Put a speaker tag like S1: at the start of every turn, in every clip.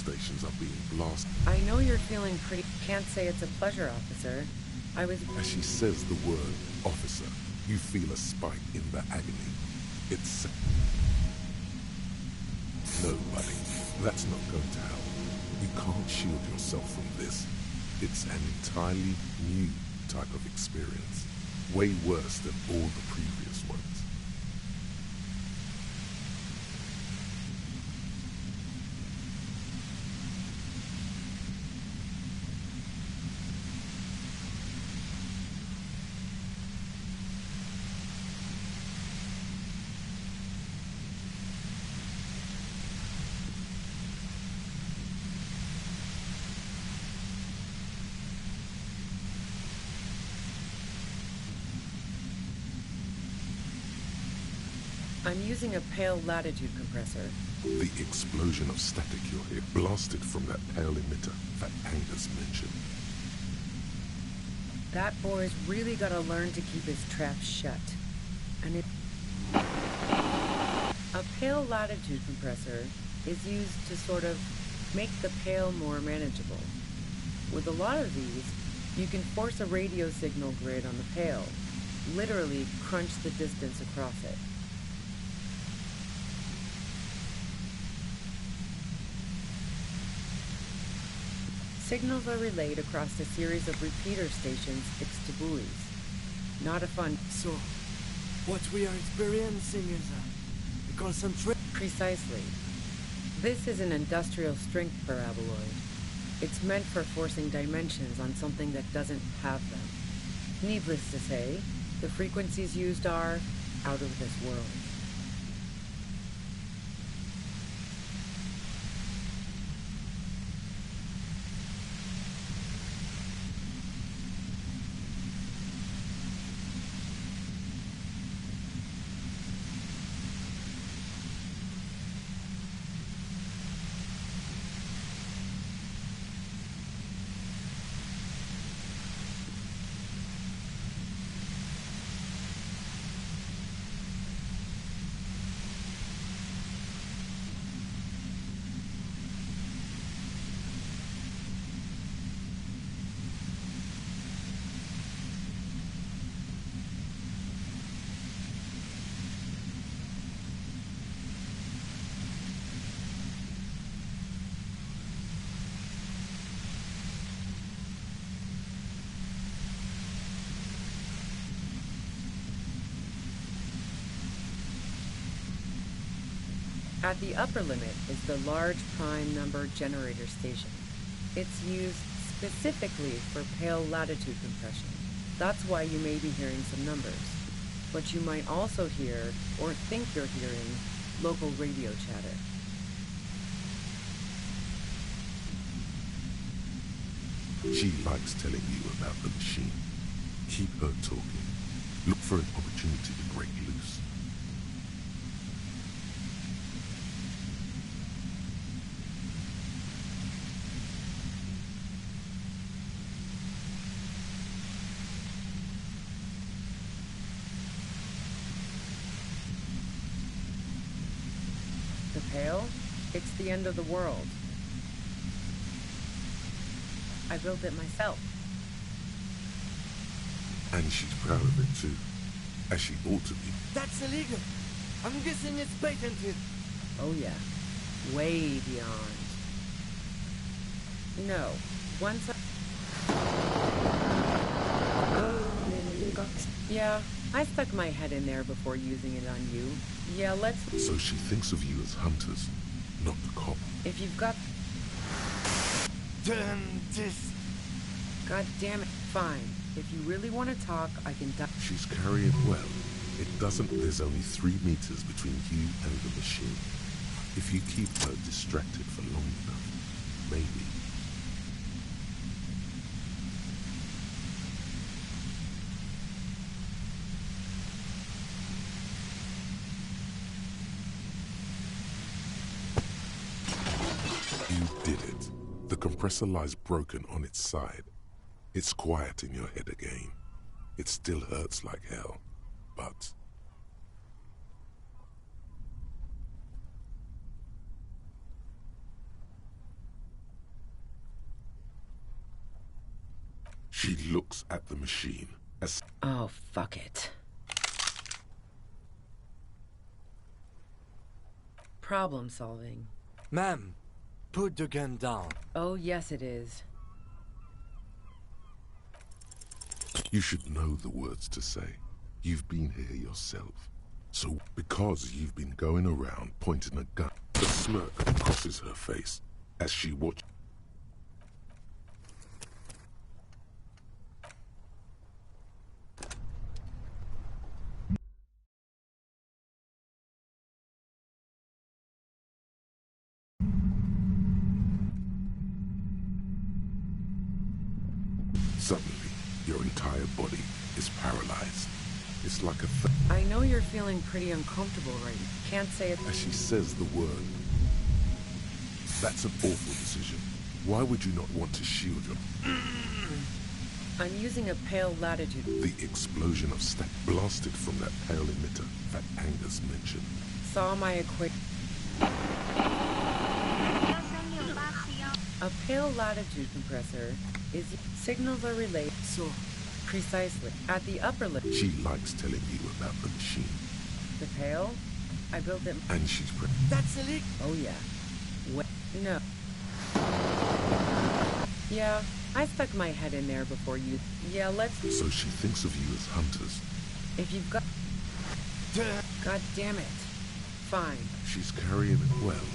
S1: stations are being blasted.
S2: I know you're feeling pretty... Can't say it's a pleasure, officer. I was...
S1: As she says the word officer, you feel a spike in the agony. It's... No, buddy, that's not going to help. You can't shield yourself from this. It's an entirely new type of experience. Way worse than all the previous ones.
S2: I'm using a pale latitude compressor.
S1: The explosion of static you'll hear blasted from that pale emitter that Angus mentioned.
S2: That boy's really gotta learn to keep his trap shut. And it... A pale latitude compressor is used to sort of make the pale more manageable. With a lot of these, you can force a radio signal grid on the pale, literally crunch the distance across it. Signals are relayed across a series of repeater stations fixed to buoys. Not a fun...
S3: So, what we are experiencing is a concentration...
S2: Precisely. This is an industrial strength paraboloid. It's meant for forcing dimensions on something that doesn't have them. Needless to say, the frequencies used are out of this world. At the upper limit is the large prime number generator station. It's used specifically for pale latitude compression. That's why you may be hearing some numbers. But you might also hear, or think you're hearing, local radio chatter.
S1: She likes telling you about the machine. Keep her talking. Look for an opportunity to break loose.
S2: The pale? It's the end of the world. I built it myself.
S1: And she's proud of it too, as she ought to be.
S3: That's illegal. I'm guessing it's patented.
S2: Oh yeah, way beyond. No, once I... Yeah, I stuck my head in there before using it on you. Yeah, let's...
S1: So she thinks of you as hunters, not the cop.
S2: If you've got...
S3: Then this...
S2: God damn it. Fine. If you really want to talk, I can...
S1: She's carrying well. It doesn't... There's only 3 meters between you and the machine. If you keep her distracted for long enough, maybe. You did it. The compressor lies broken on its side. It's quiet in your head again. It still hurts like hell, but... She looks at the machine as...
S2: Oh, fuck it. Problem solving.
S3: Ma'am, put the gun down.
S2: Oh, yes it is.
S1: You should know the words to say. You've been here yourself. So, because you've been going around pointing a gun, a smirk crosses her face as she watches. Suddenly, your entire body is paralyzed. It's like a
S2: I know you're feeling pretty uncomfortable right now. Can't say it.
S1: as she says the word. That's an awful decision. Why would you not want to shield your...
S2: I'm using a pale latitude.
S1: The explosion of stack blasted from that pale emitter that Angus mentioned.
S2: Saw my A pale latitude compressor is signals are relayed
S3: So,
S2: precisely at the upper limit.
S1: She likes telling you about the machine.
S2: The pale? I built it.
S1: And she's
S3: that's illegal.
S2: Oh yeah. No. Yeah, I stuck my head in there before you. Yeah, let's.
S1: so she thinks of you as hunters.
S2: If you've got. God damn it. Fine.
S1: She's carrying it well.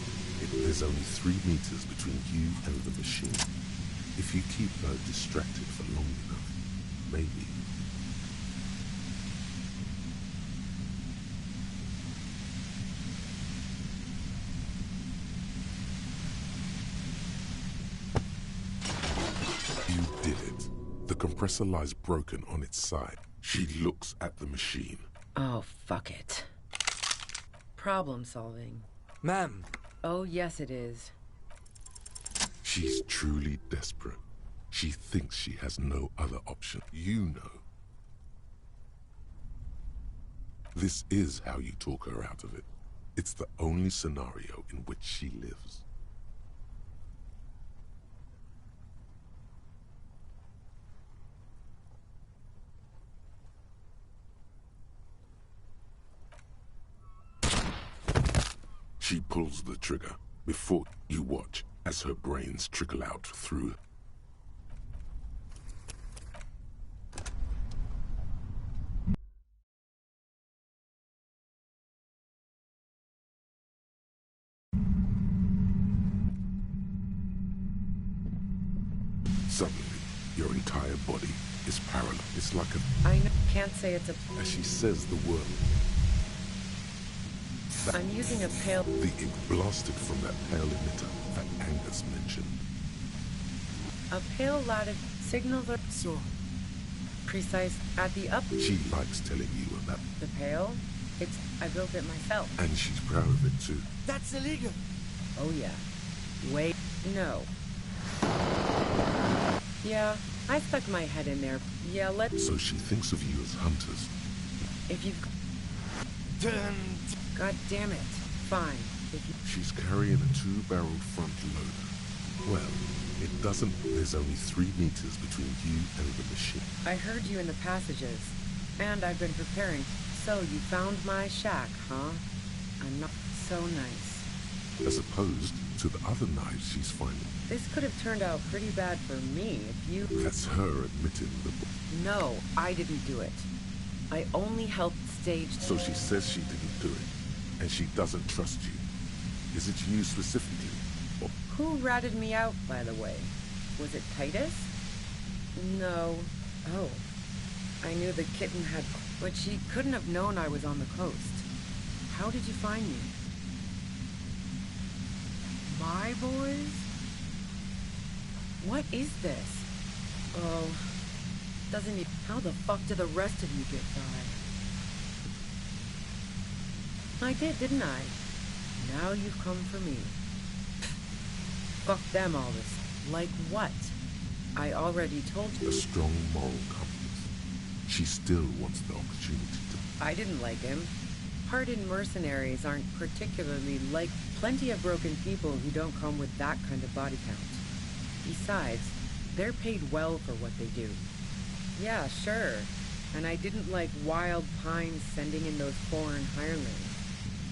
S1: There's only 3 meters between you and the machine. If you keep her distracted for long enough, maybe. You did it. The compressor lies broken on its side. She looks at the machine.
S2: Oh, fuck it. Problem solving.
S3: Ma'am,
S2: Oh, yes it is.
S1: She's truly desperate. She thinks she has no other option. You know. This is how you talk her out of it. It's the only scenario in which she lives. She pulls the trigger before you watch as her brains trickle out through. Suddenly, your entire body is paralyzed. It's like a...
S2: I can't say it's a.
S1: As she says the word,
S2: I'm using a pale.
S1: the ink blasted from that pale emitter that Angus mentioned.
S2: A pale latitude signals are
S3: so,
S2: precise at the up.
S1: She likes telling you about,
S2: The pale? It's. I built it myself.
S1: and she's proud of it too.
S3: that's illegal.
S2: Oh yeah. Wait. No. Yeah, I stuck my head in there. Yeah, let's.
S1: So she thinks of you as hunters.
S2: If you've.
S3: Turn.
S2: God damn it. Fine. If you.
S1: She's carrying a 2-barreled front loader. Well, it doesn't. There's only 3 meters between you and the machine.
S2: I heard you in the passages, and I've been preparing. So you found my shack, huh? I'm not so nice.
S1: As opposed to the other knives she's finding.
S2: This could have turned out pretty bad for me if you.
S1: That's her admitting the...
S2: No, I didn't do it. I only helped stage.
S1: So she says she didn't do it, and she doesn't trust you. Is it you specifically? Or
S2: Who ratted me out, by the way? Was it Titus? No. Oh. I knew the kitten had... But she couldn't have known I was on the coast. How did you find me? My boys? What is this? Oh. Doesn't even... How the fuck did the rest of you get by? I did, didn't I? Now you've come for me. Fuck them, all this. Like what? I already told you.
S1: a strong moral compass. She still wants the opportunity to...
S2: I didn't like him. Hardened mercenaries aren't particularly like plenty of broken people who don't come with that kind of body count. Besides, they're paid well for what they do. Yeah, sure. And I didn't like wild pines sending in those foreign hirelings.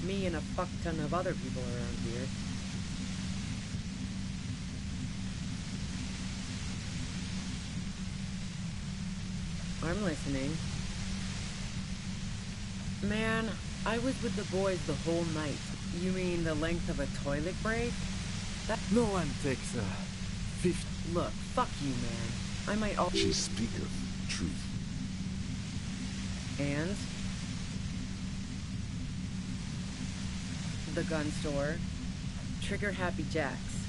S2: Me and a fuck ton of other people around here. I'm listening. Man, I was with the boys the whole night. You mean the length of a toilet break?
S3: No one takes 50.
S2: Look, fuck you, man. I might all—
S1: She speaketh truth.
S2: And? The gun store. Trigger Happy Jacks.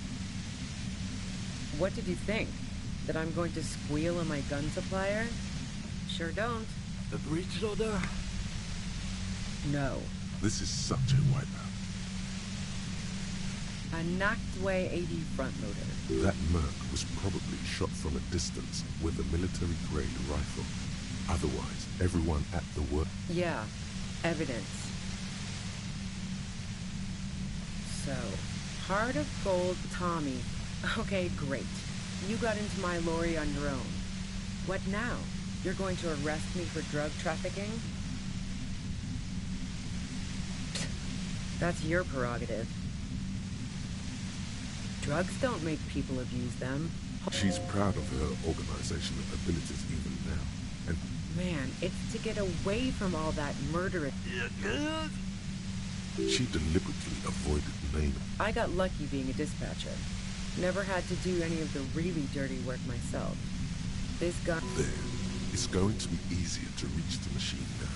S2: What did you think? That I'm going to squeal on my gun supplier? Sure don't.
S3: A breech loader?
S2: No.
S1: This is such a wipeout.
S2: A Nachtway 80 front loader.
S1: That merc was probably shot from a distance with a military-grade rifle. Otherwise, everyone at the work...
S2: Yeah, evidence. So, Heart of Gold Tommy. Okay, great. You got into my lorry on your own. What now? You're going to arrest me for drug trafficking? That's your prerogative. Drugs don't make people abuse them.
S1: She's proud of her organizational abilities even now. And
S2: Man, it's to get away from all that murder.
S1: she deliberately avoided naming.
S2: I got lucky being a dispatcher. Never had to do any of the really dirty work myself. This gun...
S1: There. It's going to be easier to reach the machine now.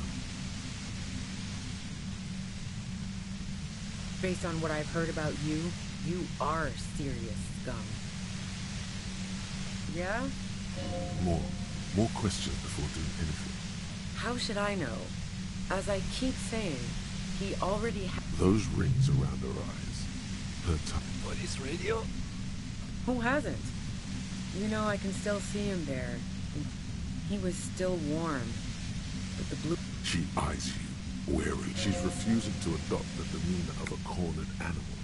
S2: Based on what I've heard about you, you are serious scum. Yeah?
S1: More questions before doing anything.
S2: How should I know? As I keep saying, he already
S1: Those rings around her eyes. Her tongue.
S3: Police radio?
S2: Who hasn't? You know, I can still see him there. He was still warm. But the blue...
S1: She eyes you, wary. She's refusing to adopt the demeanor of a cornered animal.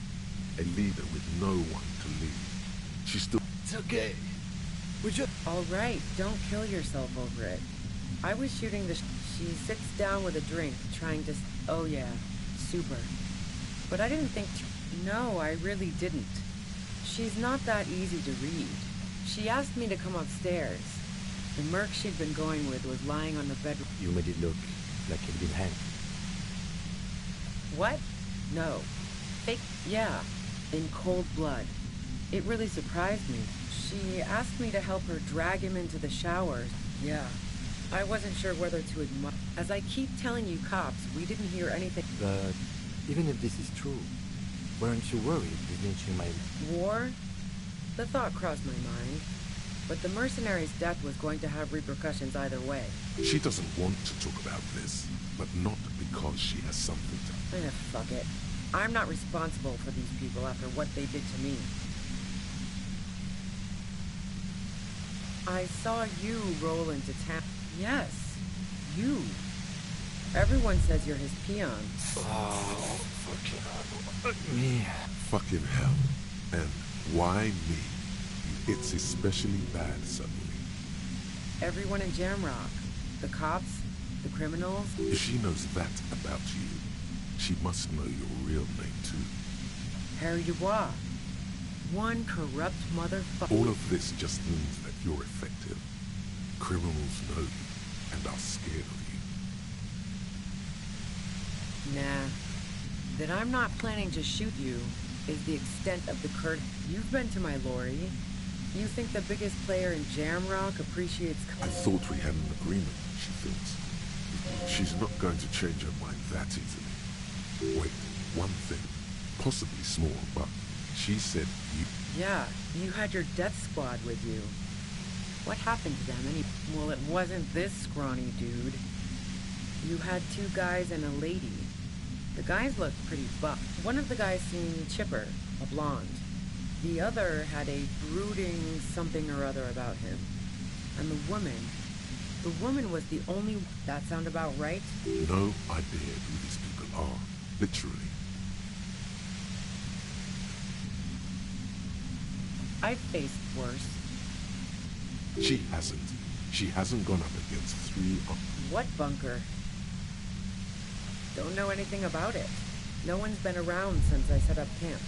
S1: A leader with no one to lead. She's still...
S3: It's okay. We just...
S2: All right, don't kill yourself over it. I was shooting the... She sits down with a drink, trying to... Oh yeah, super. But I didn't think... No, I really didn't. She's not that easy to read. She asked me to come upstairs. The merc she'd been going with was lying on the bed.
S3: You made it look like he'd been hanged.
S2: What? No. Fake? Yeah. In cold blood. It really surprised me. She asked me to help her drag him into the shower. Yeah. I wasn't sure whether to admire. As I keep telling you cops, we didn't hear anything.
S3: But even if this is true, weren't you worried that she might...
S2: War? The thought crossed my mind. But the mercenary's death was going to have repercussions either way.
S1: She doesn't want to talk about this, but not because she has something to...
S2: Fuck it. I'm not responsible for these people after what they did to me. I saw you roll into town. Yes, you. Everyone says you're his peon.
S3: Oh, fucking me.
S1: Fucking hell. And why me? It's especially bad suddenly.
S2: Everyone in Jamrock. The cops, the criminals.
S1: If she knows that about you, she must know your real name too.
S2: Harry Dubois. One corrupt motherfucker.
S1: All of this just means that you're effective. Criminals know you and are scared of you.
S2: Nah. That I'm not planning to shoot you is the extent of the curse. You've been to my lorry. You think the biggest player in Jamrock appreciates...
S1: I thought we had an agreement, she thinks. She's not going to change her mind that easily. Wait, one thing. Possibly small, but she said you...
S2: Yeah, you had your death squad with you. What happened to them anyway? Well, it wasn't this scrawny dude. You had 2 guys and a lady. The guys looked pretty buff. One of the guys seemed chipper, a blonde. The other had a brooding something or other about him. And the woman was the only... That sound about right?
S1: No idea who these people are, literally.
S2: I've faced worse.
S1: She hasn't. She hasn't gone up against three...
S2: What bunker? Don't know anything about it. No one's been around since I set up camp.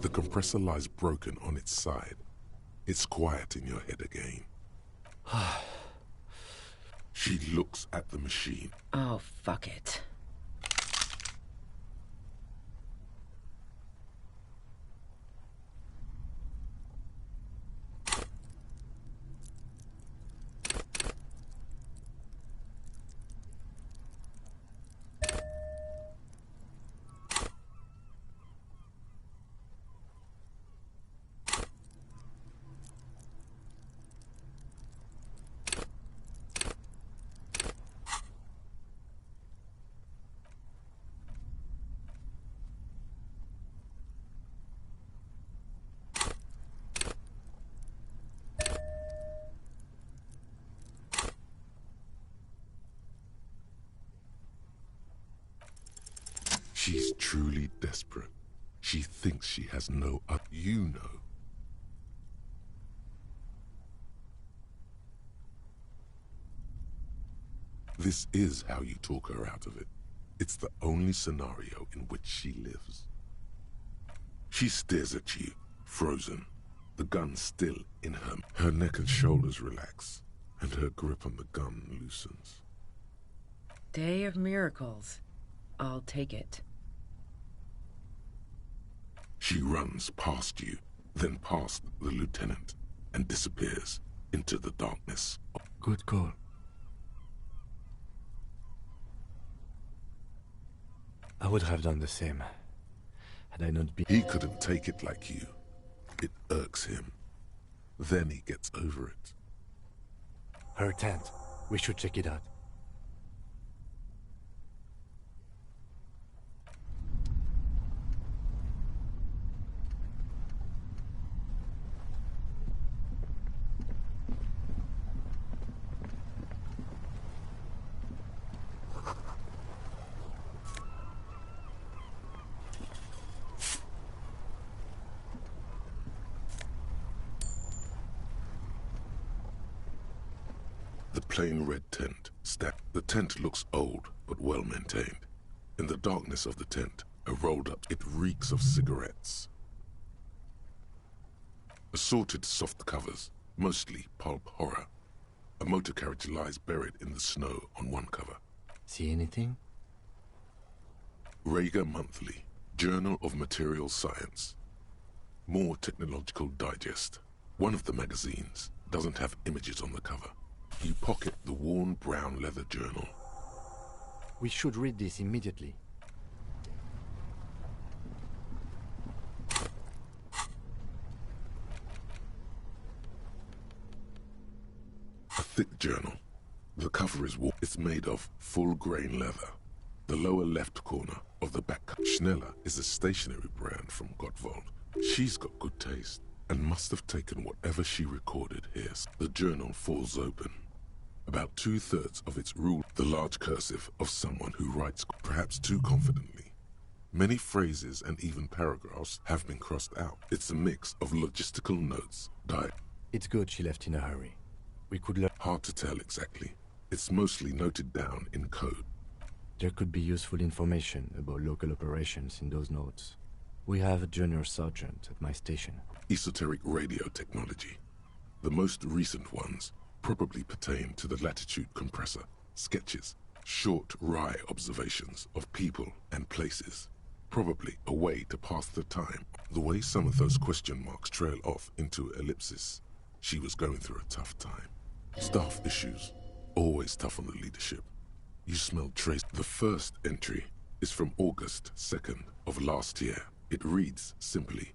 S1: The compressor lies broken on its side. It's quiet in your head again. She looks at the machine.
S2: Oh, fuck it.
S1: She's truly desperate. She thinks she has no other. You know. This is how you talk her out of it. It's the only scenario in which she lives. She stares at you, frozen, the gun still in her. Her neck and shoulders relax, and her grip on the gun loosens.
S2: Day of miracles. I'll take it.
S1: She runs past you, then past the lieutenant, and disappears into the darkness.
S4: Good call. I would have done the same, had I not been...
S1: He couldn't take it like you. It irks him. Then he gets over it.
S4: Her tent. We should check it out.
S1: The plain red tent. The tent looks old, but well maintained. In the darkness of the tent, a rolled up, it reeks of cigarettes. Assorted soft covers, mostly pulp horror. A motor carriage lies buried in the snow on one cover.
S4: See anything?
S1: Rager Monthly, Journal of Material Science. More Technological Digest. One of the magazines doesn't have images on the cover. You pocket the worn brown leather journal.
S4: We should read this immediately.
S1: A thick journal. The cover is worn. It's made of full-grain leather. The lower left corner of the back. Schneller is a stationery brand from Gottwald. She's got good taste and must have taken whatever she recorded here. The journal falls open. About 2/3 of its rule, the large cursive of someone who writes perhaps too confidently. Many phrases and even paragraphs have been crossed out. It's a mix of logistical notes,
S4: It's good she left in a hurry. We could learn.
S1: Hard to tell exactly. It's mostly noted down in code.
S4: There could be useful information about local operations in those notes. We have a junior sergeant at my station.
S1: Esoteric radio technology. The most recent ones probably pertain to the latitude compressor, sketches, short wry observations of people and places. Probably a way to pass the time. The way some of those question marks trail off into ellipsis. She was going through a tough time. Staff issues. Always tough on the leadership. You smell trace. The first entry is from August 2nd of last year. It reads simply,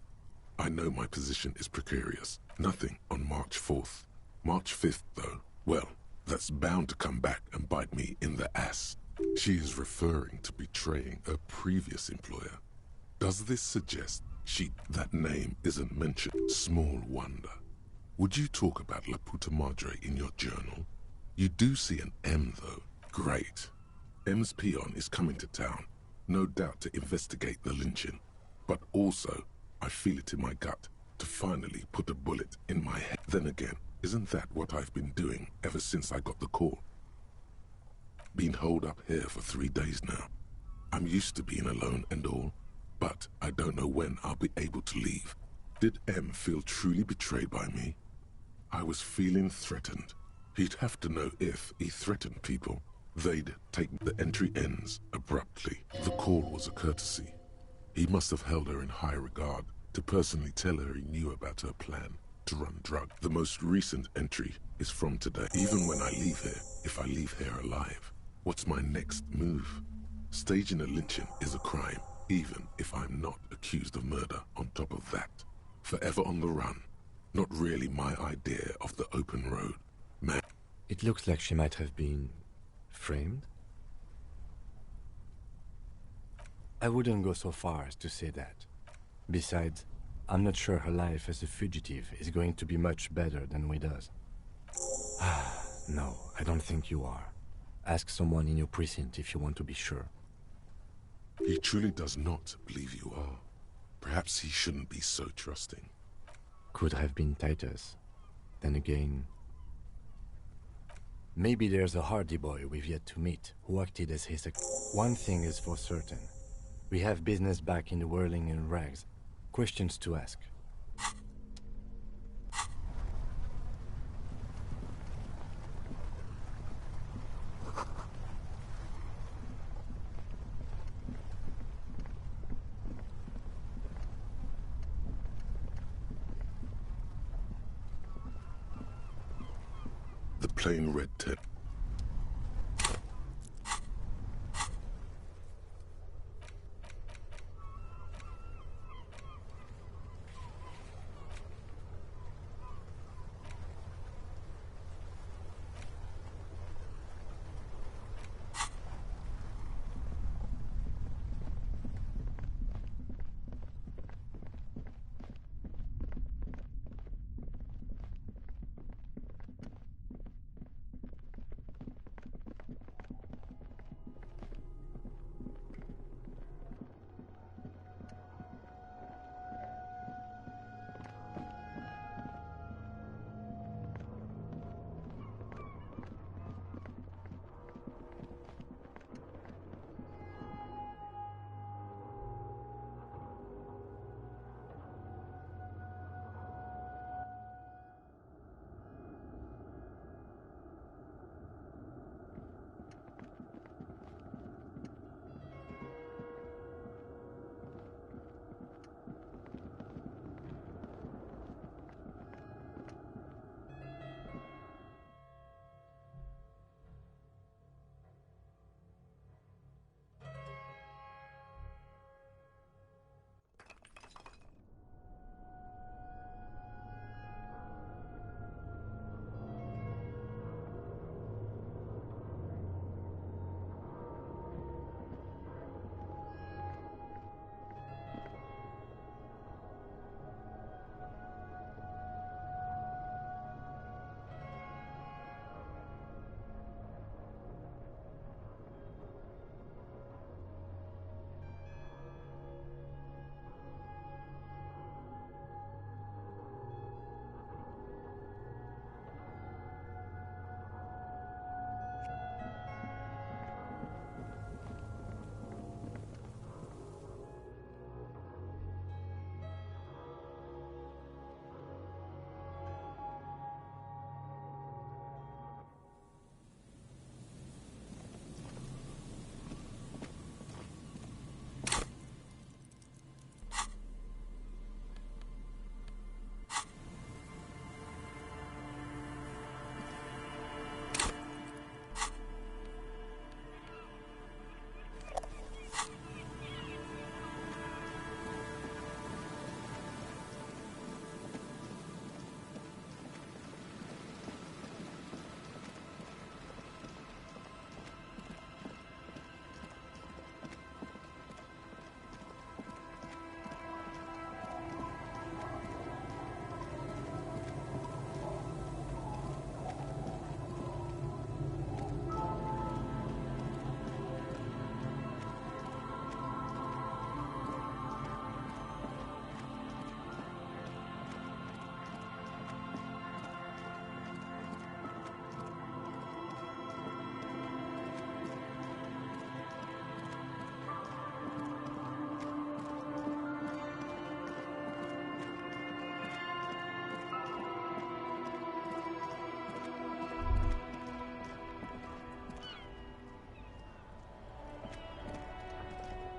S1: I know my position is precarious. Nothing on March 4th. March 5th, though, well, that's bound to come back and bite me in the ass. She is referring to betraying a previous employer. Does this suggest that name isn't mentioned? Small wonder. Would you talk about La Puta Madre in your journal? You do see an M though. Great. M's peon is coming to town, no doubt to investigate the lynching. But also, I feel it in my gut to finally put a bullet in my head. Then again, isn't that what I've been doing ever since I got the call? Been holed up here for 3 days now. I'm used to being alone and all, but I don't know when I'll be able to leave. Did M feel truly betrayed by me? I was feeling threatened. He'd have to know if he threatened people, they'd take the entry ends abruptly. The call was a courtesy. He must have held her in high regard to personally tell her he knew about her plan to run drugs. The most recent entry is from today. Even when I leave here, if I leave here alive, what's my next move? Staging a lynching is a crime, even if I'm not accused of murder. On top of that, forever on the run. Not really my idea of the open road. Man.
S4: It looks like she might have been framed. I wouldn't go so far as to say that. Besides, I'm not sure her life as a fugitive is going to be much better than Weda's. No, I don't think you are. Ask someone in your precinct if you want to be sure.
S1: He truly does not believe you are. Perhaps he shouldn't be so trusting.
S4: Could have been Titus. Then again... Maybe there's a hardy boy we've yet to meet, who acted as his... One thing is for certain. We have business back in the whirling in rags. Questions to ask.
S1: The plain red tip.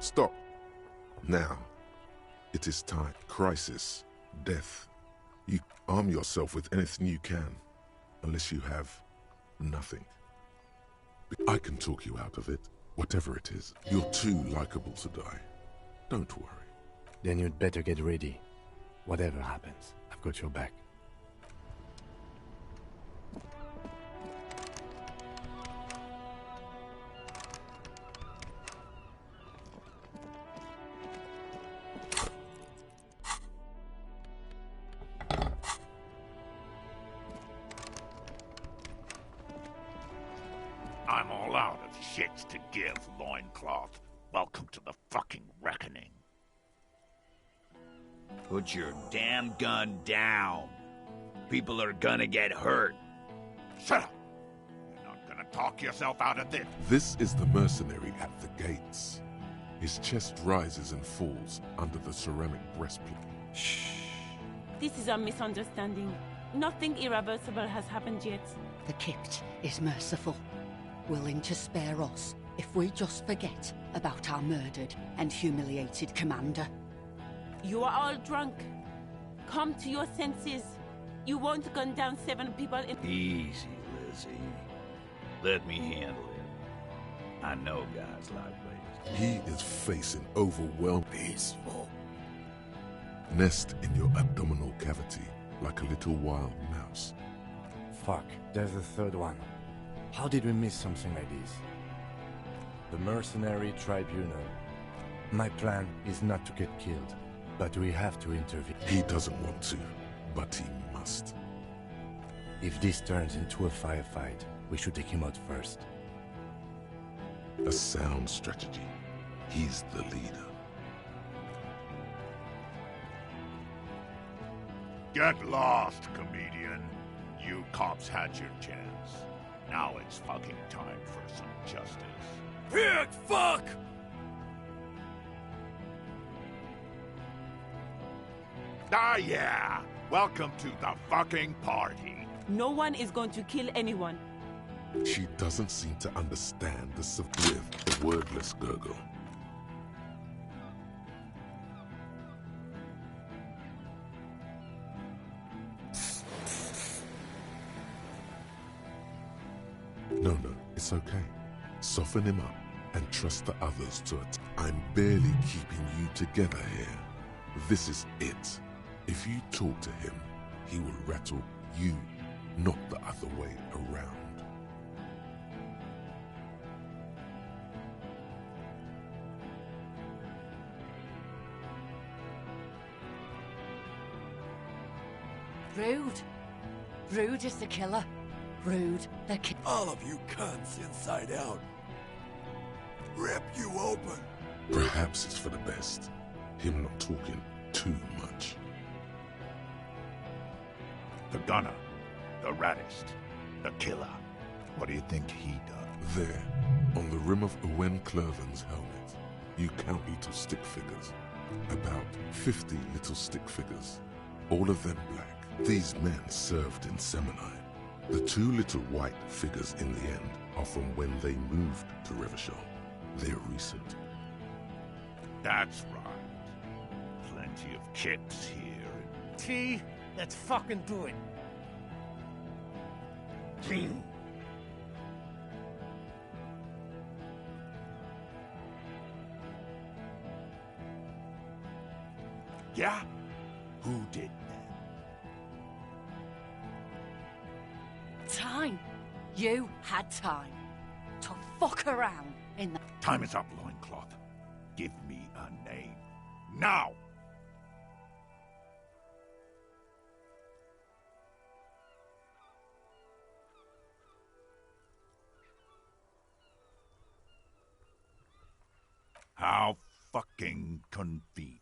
S1: Stop. Now. It is time. Crisis. Death. You arm yourself with anything you can. Unless you have nothing. I can talk you out of it. Whatever it is. You're too likable to die. Don't worry.
S4: Then you'd better get ready. Whatever happens, I've got your back.
S5: I'm all out of shits to give, loincloth. Welcome to the fucking reckoning.
S6: Put your damn gun down. People are gonna get hurt.
S5: Shut up! You're not gonna talk yourself out of this.
S1: This is the mercenary at the gates. His chest rises and falls under the ceramic breastplate.
S4: Shh.
S7: This is a misunderstanding. Nothing irreversible has happened yet.
S8: The Kipt is merciful, willing to spare us if we just forget about our murdered and humiliated commander.
S7: You are all drunk. Come to your senses. You won't gun down 7 people in...
S6: Easy, Lizzie. Let me handle it. I know guys like these.
S1: He is facing overwhelming.
S6: Peaceful.
S1: Nest in your abdominal cavity like a little wild mouse.
S4: Fuck, there's a third one. How did we miss something like this? The Mercenary Tribunal. My plan is not to get killed, but we have to intervene.
S1: He doesn't want to, but he must.
S4: If this turns into a firefight, we should take him out first.
S1: A sound strategy. He's the leader.
S5: Get lost, comedian. You cops had your chance. Now it's fucking time for some justice.
S3: Pig fuck!
S5: Ah, yeah! Welcome to the fucking party.
S7: No one is going to kill anyone.
S1: She doesn't seem to understand the wordless gurgle. No, it's okay. Soften him up and trust the others to it. I'm barely keeping you together here. This is it. If you talk to him, he will rattle you, not the other way around.
S8: Rude. Rude is the killer. Rude the killer.
S3: All of you cunts inside out. Rip you open.
S1: Perhaps it's for the best. Him not talking too much.
S5: The gunner, the raddest, the killer. What do you think he does?
S1: There, on the rim of Owen Clerven's helmet, you count little stick figures. About 50 little stick figures. All of them black. These men served in Seminine. The 2 little white figures in the end are from when they moved to Revachol. They're recent.
S5: That's right. Plenty of chips here.
S3: T, let's fucking do it.
S5: Yeah? Who did that?
S8: Time. You had time to fuck around in the...
S5: Time is up, loincloth. Give me a name. Now! How fucking convenient.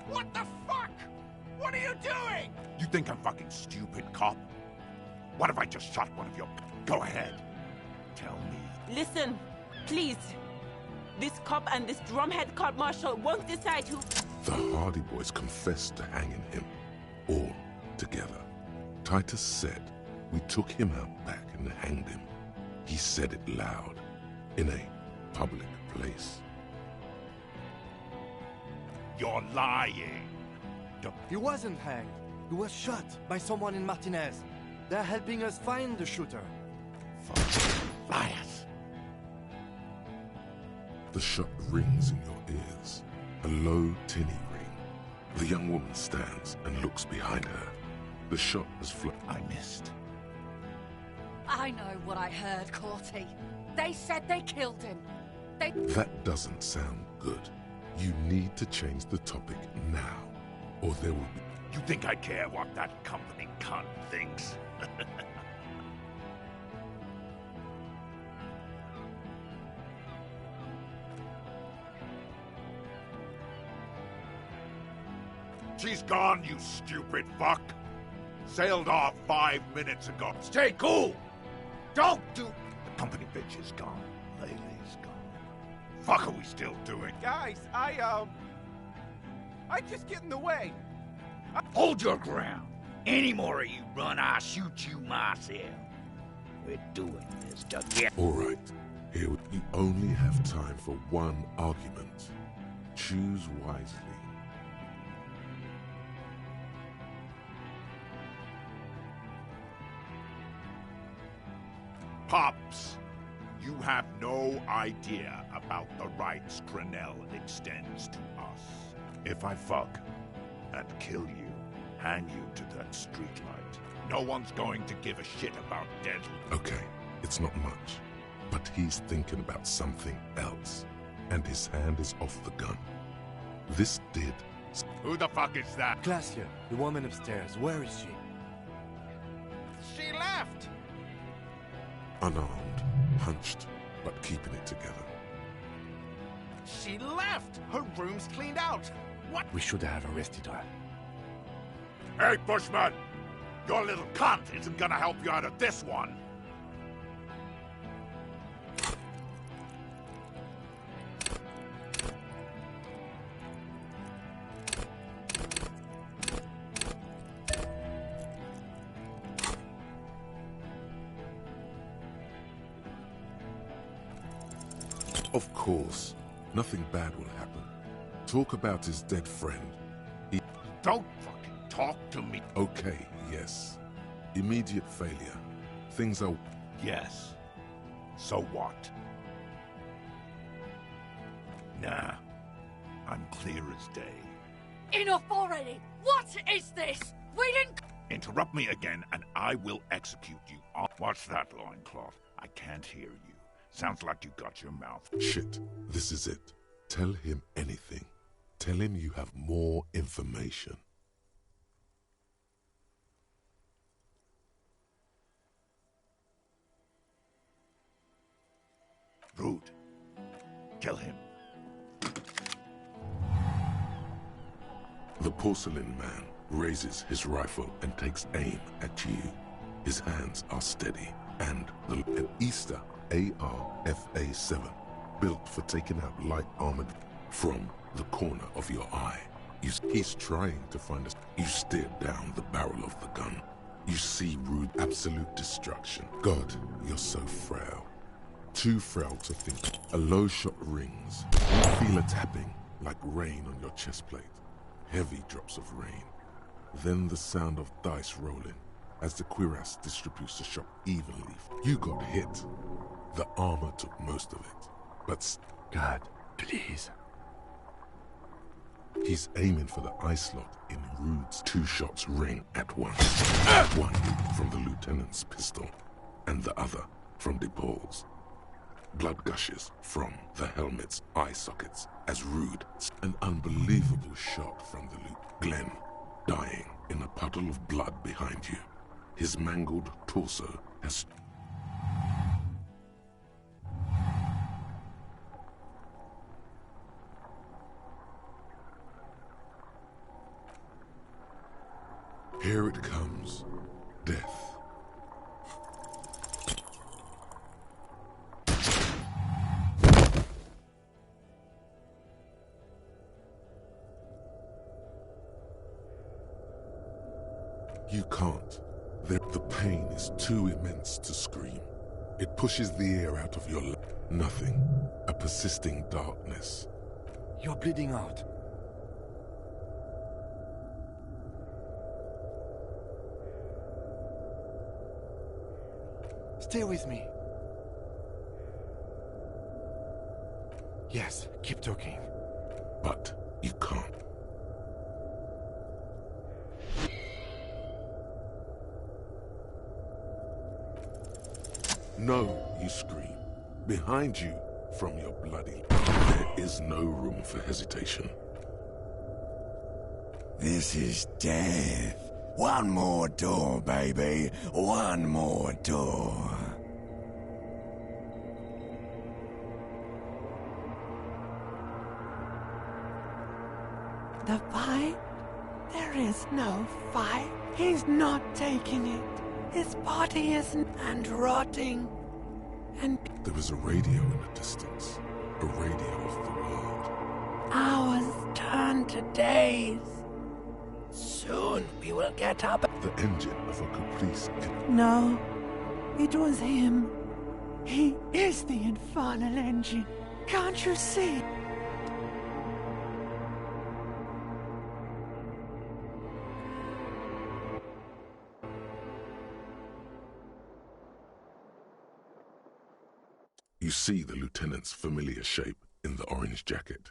S5: What the fuck? What are you doing? You think I'm fucking stupid, cop? What if I just shot one of your... Go ahead. Tell me.
S7: Listen, please. This cop and this drumhead cop marshal won't decide who...
S1: The Hardy Boys confessed to hanging him, all together. Titus said, we took him out back and hanged him. He said it loud, in a public place.
S5: You're lying.
S3: He wasn't hanged. He was shot by someone in Martinez. They're helping us find the shooter.
S5: Fucking liars.
S1: The shot rings in your ears, a low, tinny ring. The young woman stands and looks behind her. The shot has flown.
S5: I missed.
S8: I know what I heard, Corty. They said they killed him.
S1: That doesn't sound good. You need to change the topic now, or there will be...
S5: You think I care what that company cunt thinks? She's gone, you stupid fuck. Sailed off 5 minutes ago. Stay cool! Don't do... The company bitch is gone. Laylee's gone. Fuck are we still doing?
S9: Guys, I just get in the way.
S6: Hold your ground. Any more of you run, I'll shoot you myself. We're doing this together.
S1: All right, here you only have time for one argument. Choose wisely.
S5: Pops, you have no idea about the rights Crenell extends to us. If I fuck and kill you, hang you to that streetlight, no one's going to give a shit about dead.
S1: Okay, it's not much, but he's thinking about something else, and his hand is off the gun. This did...
S5: Who the fuck is that?
S3: Glacia, the woman upstairs. Where is she?
S9: She left.
S1: Unarmed, hunched, but keeping it together.
S9: She left. Her room's cleaned out. What?
S4: We should have arrested her.
S5: Hey, Bushman! Your little cunt isn't gonna help you out of this one.
S1: Of course, nothing bad will happen. Talk about his dead friend.
S5: Don't fucking talk to me.
S1: Okay, yes. Immediate failure. Things are...
S5: Yes. So what? Nah. I'm clear as day.
S8: Enough already! What is this? We didn't...
S5: Interrupt me again and I will execute you. What's that, loincloth? I can't hear you. Sounds like you got your mouth.
S1: Shit, this is it. Tell him anything. Tell him you have more information.
S5: Rude. Kill him.
S1: The porcelain man raises his rifle and takes aim at you. His hands are steady, and an Easter AR-FA7, built for taking out light armored from the corner of your eye. He's trying to find us. You stare down the barrel of the gun. You see rude, absolute destruction. God, you're so frail. Too frail to think. A low shot rings. You feel a tapping, like rain on your chest plate. Heavy drops of rain. Then the sound of dice rolling as the cuirass distributes the shot evenly. You got hit. The armor took most of it, but...
S4: God, please.
S1: He's aiming for the eye slot in Rude's. 2 shots ring at once. One from the lieutenant's pistol, and the other from DePaul's. Blood gushes from the helmet's eye sockets as Rude... An unbelievable shot from the Glenn, dying in a puddle of blood behind you. His mangled torso has... Here it comes. Death. You can't. The pain is too immense to scream. It pushes the air out of your nothing. A persisting darkness.
S4: You're bleeding out. Stay with me. Yes, keep talking.
S1: But you can't. No, you scream. Behind you, from your bloody... There is no room for hesitation.
S10: This is death. One more door, baby. One more door.
S11: The fight? There is no fight. He's not taking it. His body is and rotting. And
S1: there is a radio in the distance. A radio of the world.
S11: hours turn to days. Soon we will get up.
S1: The engine of a caprice.
S11: No, it was him. He is the infernal engine. Can't you see?
S1: You see the lieutenant's familiar shape in the orange jacket.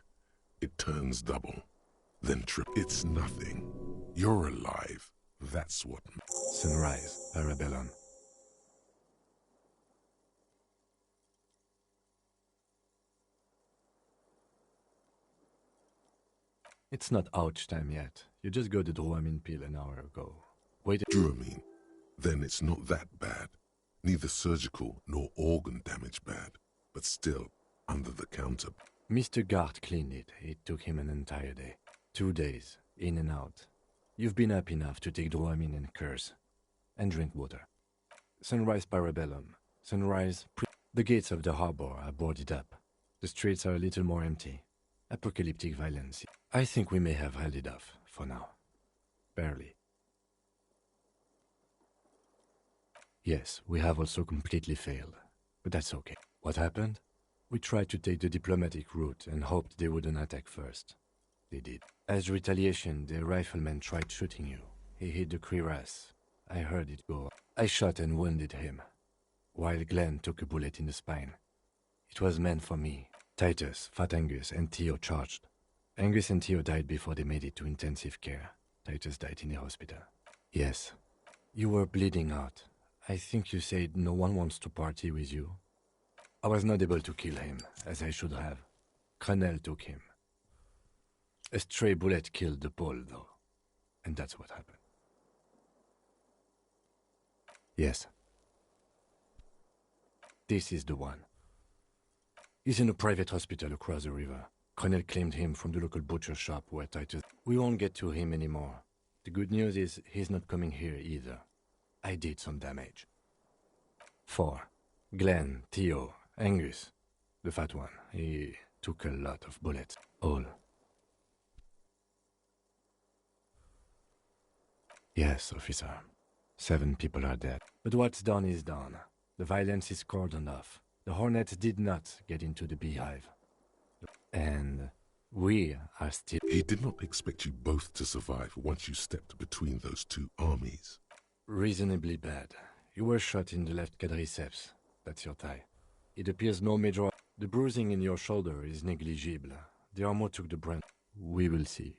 S1: It turns double, then trip. It's nothing. You're alive. That's what...
S4: Sunrise, Parabellum. It's not ouch time yet. You just got the Dramamine pill an hour ago. Wait.
S1: Dramamine? Then it's not that bad. Neither surgical nor organ damage bad, but still under the counter.
S4: Mr. Gart cleaned it. It took him an entire day. 2 days, in and out. You've been up enough to take Dramamine and curse. And drink water. Sunrise, Parabellum. Sunrise. The gates of the harbor are boarded up. The streets are a little more empty. Apocalyptic violence. I think we may have held it off, for now. Barely. Yes, we have also completely failed. But that's okay. What happened? We tried to take the diplomatic route and hoped they wouldn't attack first. They did. As retaliation, the rifleman tried shooting you. He hit the cuirass. I heard it go. I shot and wounded him, while Glenn took a bullet in the spine. It was meant for me. Titus, Fat Angus, and Theo charged. Angus and Theo died before they made it to intensive care. Titus died in the hospital. Yes. You were bleeding out. I think you said no one wants to party with you. I was not able to kill him, as I should have. Crenel took him. A stray bullet killed the Pole, though. And that's what happened. Yes. This is the one. He's in a private hospital across the river. Crenel claimed him from the local butcher shop where Titus... We won't get to him anymore. The good news is he's not coming here either. I did some damage. 4. Glenn, Theo, Angus. The fat one. He took a lot of bullets. All. Yes, officer. 7 people are dead. But what's done is done. The violence is cordoned off. The Hornets did not get into the beehive. And we are still...
S1: He did not expect you both to survive once you stepped between those two armies.
S4: Reasonably bad. You were shot in the left quadriceps. That's your thigh. It appears no major... The bruising in your shoulder is negligible. The armor took the brunt. We will see.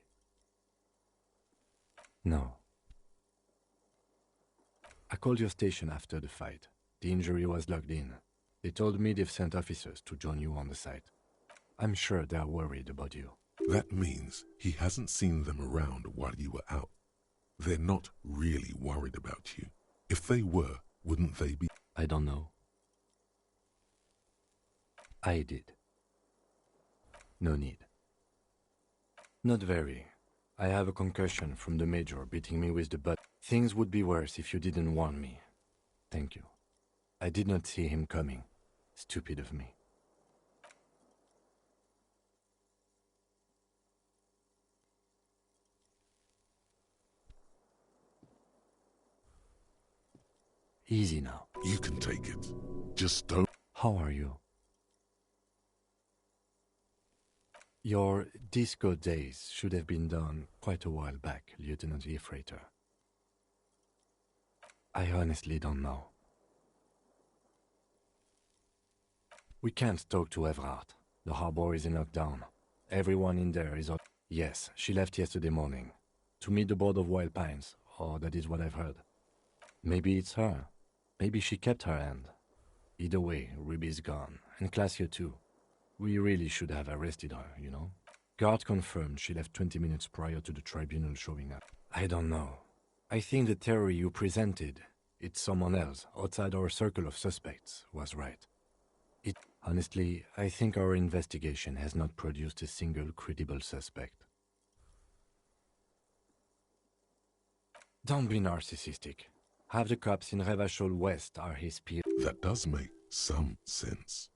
S4: No. I called your station after the fight. The injury was logged in. They told me they've sent officers to join you on the site. I'm sure they're worried about you.
S1: That means he hasn't seen them around while you were out. They're not really worried about you. If they were, wouldn't they be?
S4: I don't know. I did. No need. Not very. I have a concussion from the Major beating me with the butt. Things would be worse if you didn't warn me. Thank you. I did not see him coming. Stupid of me. Easy now.
S1: You can take it. Just don't.
S4: How are you? Your disco days should have been done quite a while back, Lieutenant Efrater. I honestly don't know. We can't talk to Everard. The harbor is in lockdown. Everyone in there is... Yes, she left yesterday morning. To meet the board of Wild Pines, or that is what I've heard. Maybe it's her. Maybe she kept her hand. Either way, Ruby's gone, and Claudia too. We really should have arrested her, you know? Guard confirmed she left 20 minutes prior to the tribunal showing up. I don't know. I think the theory you presented, it's someone else, outside our circle of suspects, was right. Honestly, I think our investigation has not produced a single credible suspect. Don't be narcissistic. Half the cops in Revachol West are his peers.
S1: That does make some sense.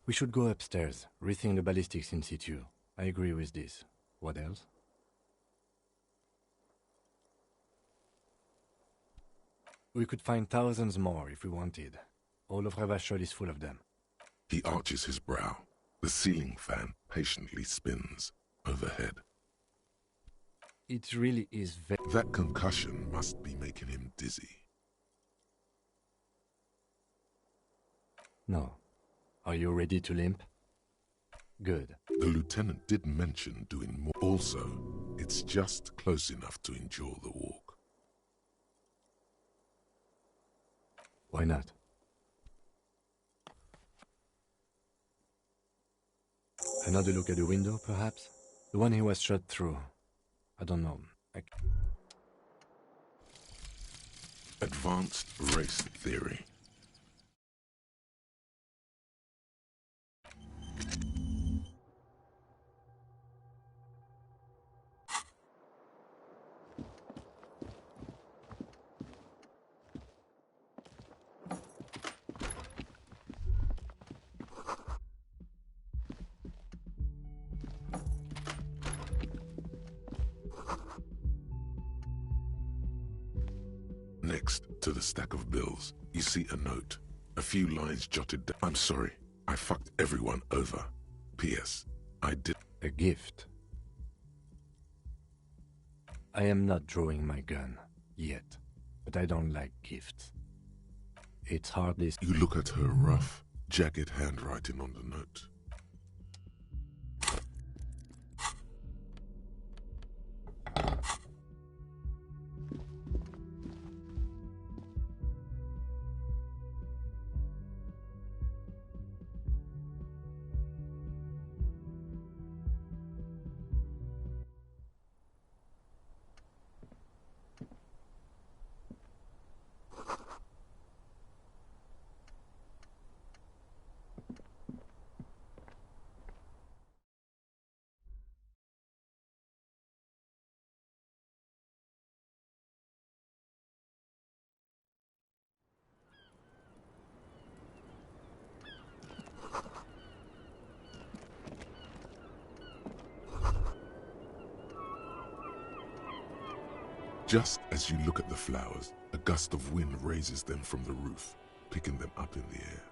S4: We should go upstairs, rethink the ballistics in situ. I agree with this. What else? We could find thousands more if we wanted. All of Revachol is full of them.
S1: He arches his brow. The ceiling fan patiently spins overhead.
S4: It really is
S1: That concussion must be making him dizzy.
S4: No. Are you ready to limp? Good.
S1: The lieutenant did mention doing more. Also, it's just close enough to endure the walk.
S4: Why not? Another look at the window, perhaps? The one he was shot through. I don't know.
S1: Advanced race theory. Next to the stack of bills, you see a note. A few lines jotted down. I'm sorry, I fucked everyone over. P.S. I did.
S4: A gift. I am not drawing my gun, yet, but I don't like gifts. It's hardly...
S1: You look at her rough, jagged handwriting on the note. Just as you look at the flowers, a gust of wind raises them from the roof, picking them up in the air.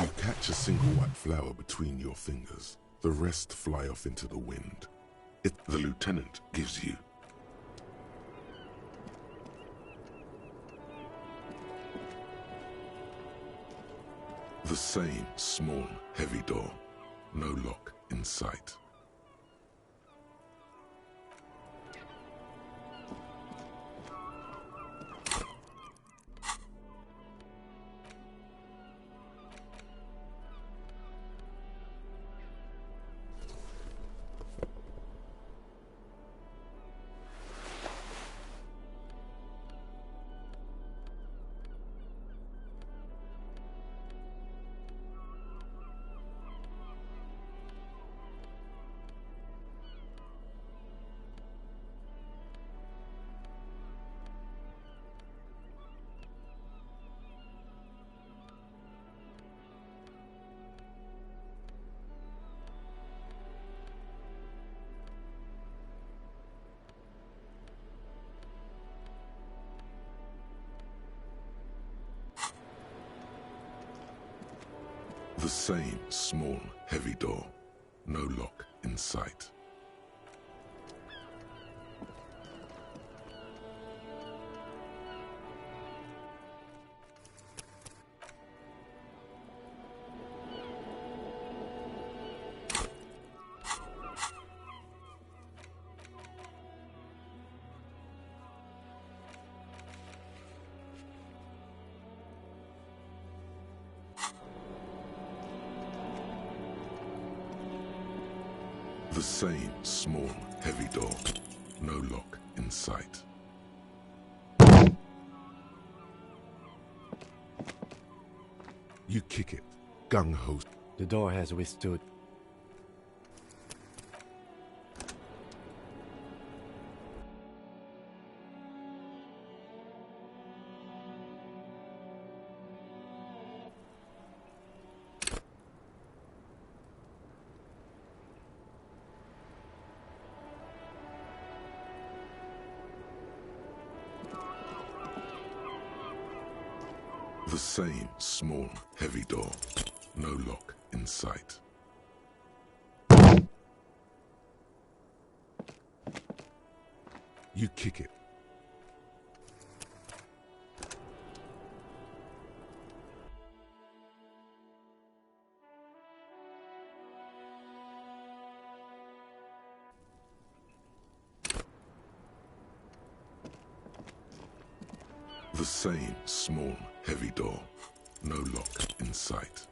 S1: You catch a single white flower between your fingers. The rest fly off into the wind. The lieutenant gives you. The same small, heavy door. No lock in sight. The same small, heavy door. No lock in sight. The same small, heavy door. No lock in sight. You kick it. Gung-ho.
S4: The door has withstood.
S1: The same small, heavy door. No lock in sight. You kick it. The same small, heavy door. No lock in sight.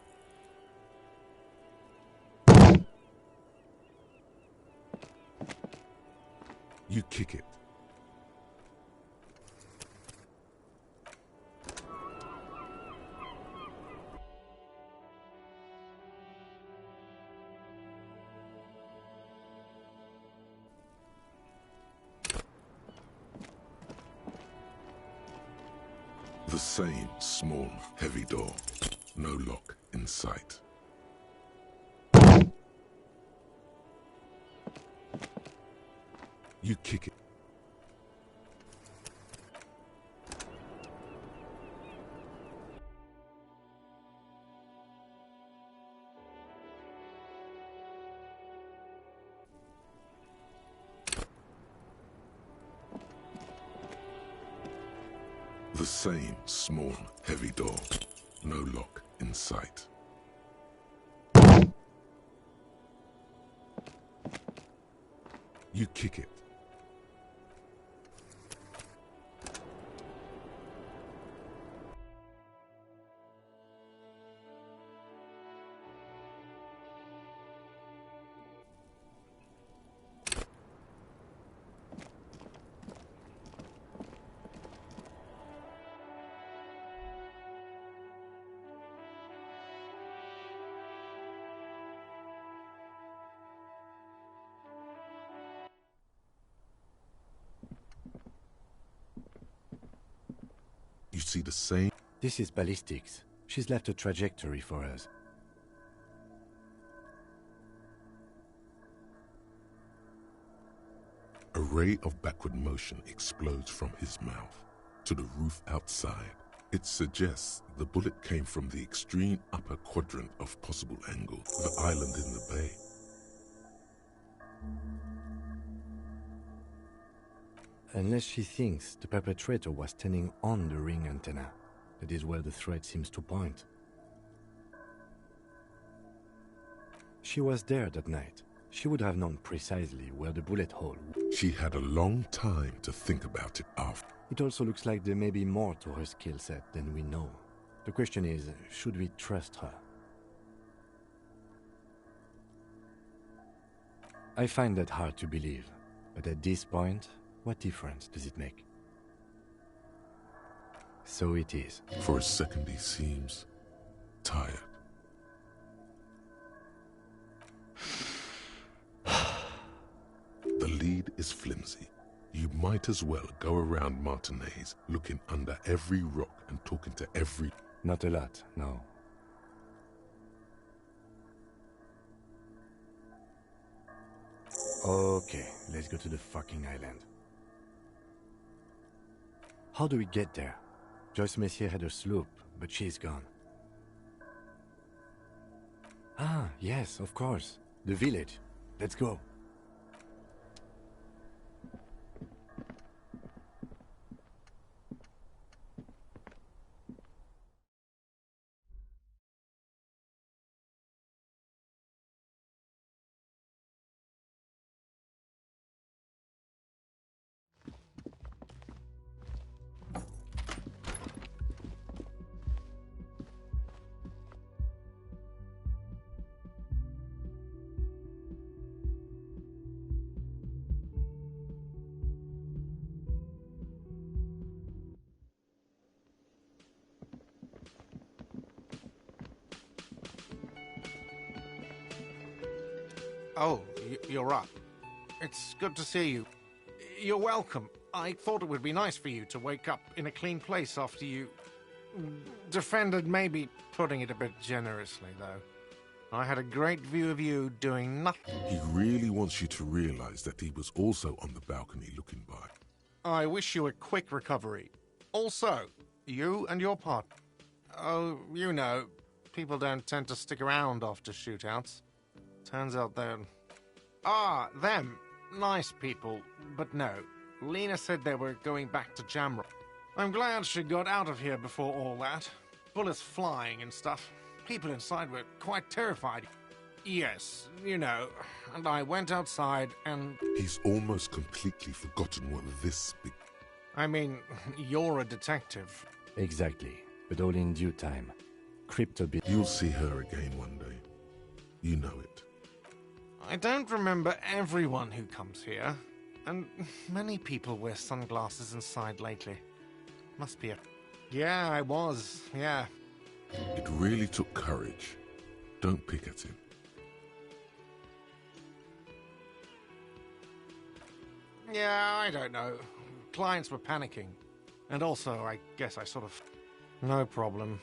S1: You kick it. The same small, heavy door. No lock in sight. You kick it. The same small, heavy door. No lock in sight. You kick it. You see the same?
S4: This is ballistics. She's left a trajectory for us.
S1: A ray of backward motion explodes from his mouth to the roof outside. It suggests the bullet came from the extreme upper quadrant of possible angle, the island in the bay.
S4: Unless she thinks the perpetrator was standing on the ring antenna. That is where the thread seems to point. She was there that night. She would have known precisely where the bullet hole was.
S1: She had a long time to think about it after.
S4: It also looks like there may be more to her skill set than we know. The question is, should we trust her? I find that hard to believe, but at this point, what difference does it make? So it is.
S1: For a second he seems tired. The lead is flimsy. You might as well go around Martinez looking under every rock and talking to every...
S4: Not a lot, no. Okay, let's go to the fucking island. How do we get there? Joyce Messier had a sloop, but she's gone. Ah, yes, of course. The village. Let's go.
S9: Oh, you're up. It's good to see you. You're welcome. I thought it would be nice for you to wake up in a clean place after you... defended, maybe putting it a bit generously, though. I had a great view of you doing nothing.
S1: He really wants you to realize that he was also on the balcony looking by.
S9: I wish you a quick recovery. Also, you and your partner. Oh, you know, people don't tend to stick around after shootouts. Turns out they're... them. Nice people, but no. Lena said they were going back to Jamrock. I'm glad she got out of here before all that. Bullets flying and stuff. People inside were quite terrified. Yes, you know, and I went outside and...
S1: He's almost completely forgotten what this big...
S9: I mean, you're a detective.
S4: Exactly, but all in due time. Crypto bit.
S1: You'll see her again one day. You know it.
S9: I don't remember everyone who comes here, and many people wear sunglasses inside lately. Must be a... Yeah, I was, yeah.
S1: It really took courage. Don't pick at him.
S9: Yeah, I don't know. Clients were panicking. And also, I guess I sort of... No problem.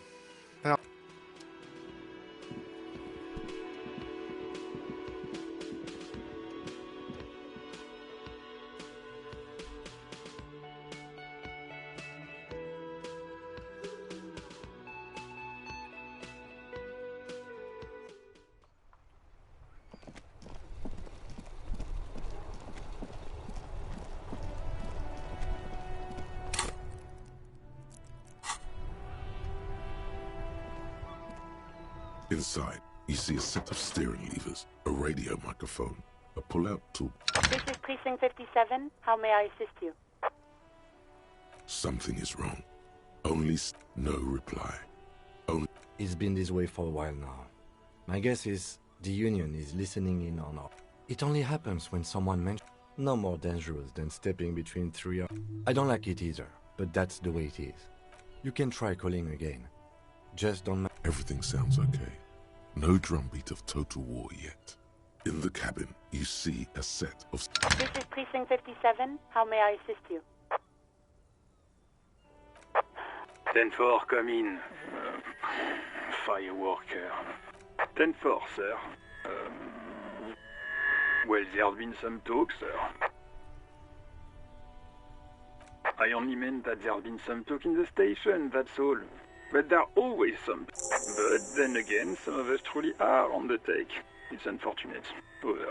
S1: Inside, you see a set of steering levers, a radio microphone, a pull-out tool.
S12: This is Precinct 57. How may I assist you?
S1: Something is wrong. No reply.
S4: It's been this way for a while now. My guess is the Union is listening in on all. It only happens when someone mentions no more dangerous than stepping between three. I don't like it either, but that's the way it is. You can try calling again. Just don't...
S1: Everything sounds okay. No drumbeat of total war yet. In the cabin, you see a set of...
S12: This is Precinct 57. How may I assist you?
S13: 10-4, come in. Fireworker. 10-4, sir. Well, there's been some talk, sir. I only meant that there's been some talk in the station, that's all. But there are always some. But then again, some of us truly are on the take. It's unfortunate. Over.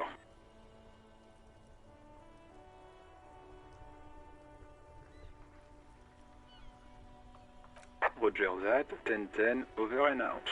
S13: Roger that. 10-10, over and out.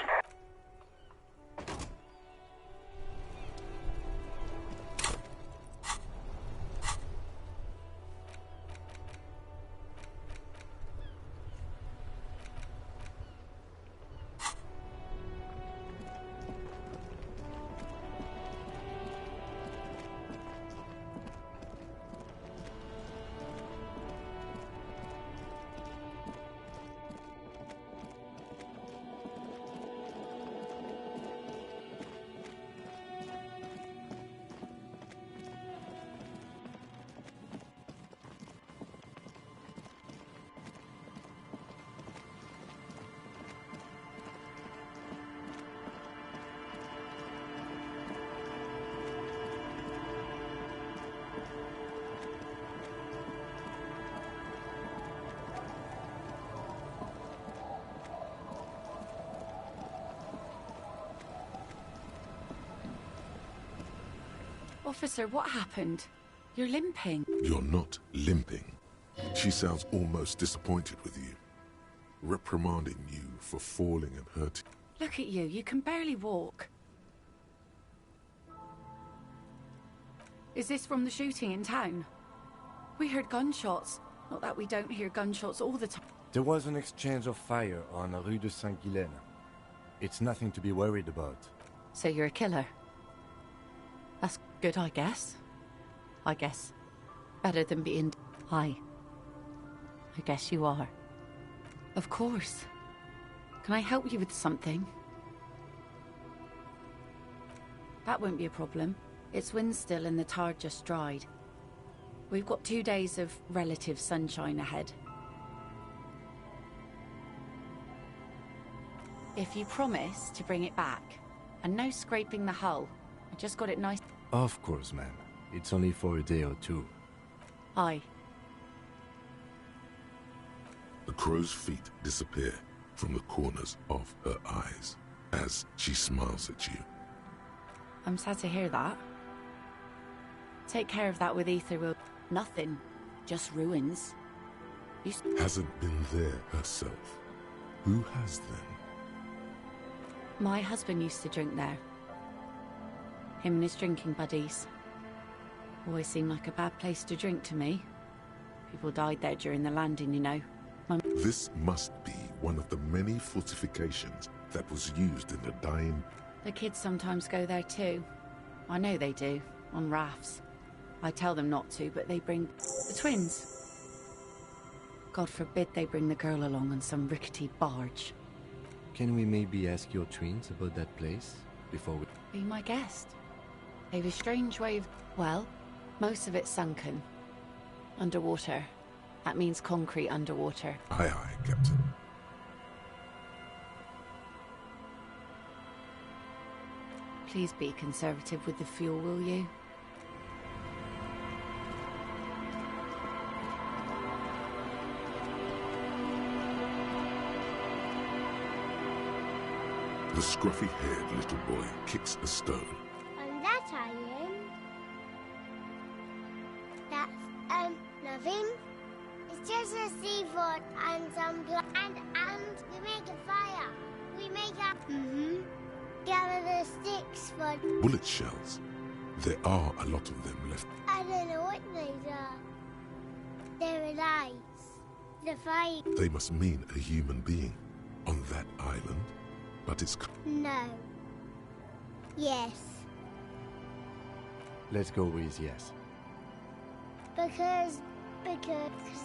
S8: Officer, what happened? You're limping.
S1: You're not limping. She sounds almost disappointed with you, reprimanding you for falling and hurting.
S8: Look at you can barely walk. Is this from the shooting in town? We heard gunshots. Not that we don't hear gunshots all the time.
S4: There was an exchange of fire on Rue de Saint-Guylaine. It's nothing to be worried about.
S8: So you're a killer? That's good, I guess. I guess. Better than being... I guess you are. Of course. Can I help you with something? That won't be a problem. It's wind still and the tar just dried. We've got 2 days of relative sunshine ahead. If you promise to bring it back, and no scraping the hull, I just got it nice...
S4: Of course, ma'am. It's only for a day or two.
S8: Aye.
S1: The crow's feet disappear from the corners of her eyes as she smiles at you.
S8: I'm sad to hear that. Take care of that with Ether, will... Nothing. Just ruins.
S1: Hasn't been there herself. Who has then?
S8: My husband used to drink there. Him and his drinking buddies. Always seemed like a bad place to drink to me. People died there during the landing, you know.
S1: This must be one of the many fortifications that was used in the dying...
S8: The kids sometimes go there too. I know they do, on rafts. I tell them not to, but they bring... the twins. God forbid they bring the girl along on some rickety barge.
S4: Can we maybe ask your twins about that place before we...
S8: Be my guest. They've a strange way of... Well, most of it's sunken. Underwater. That means concrete underwater.
S1: Aye, aye, Captain.
S8: Please be conservative with the fuel, will you?
S1: The scruffy-haired little boy kicks a stone.
S14: And that iron... That's, nothing. It's just a seafood and some and we make a fire. We make a... Gather the sticks for...
S1: Bullet shells. There are a lot of them left.
S14: I don't know what those are. They're alive. The fire...
S1: They must mean a human being on that island. But it's...
S14: No. Yes.
S4: Let's go with yes.
S14: Because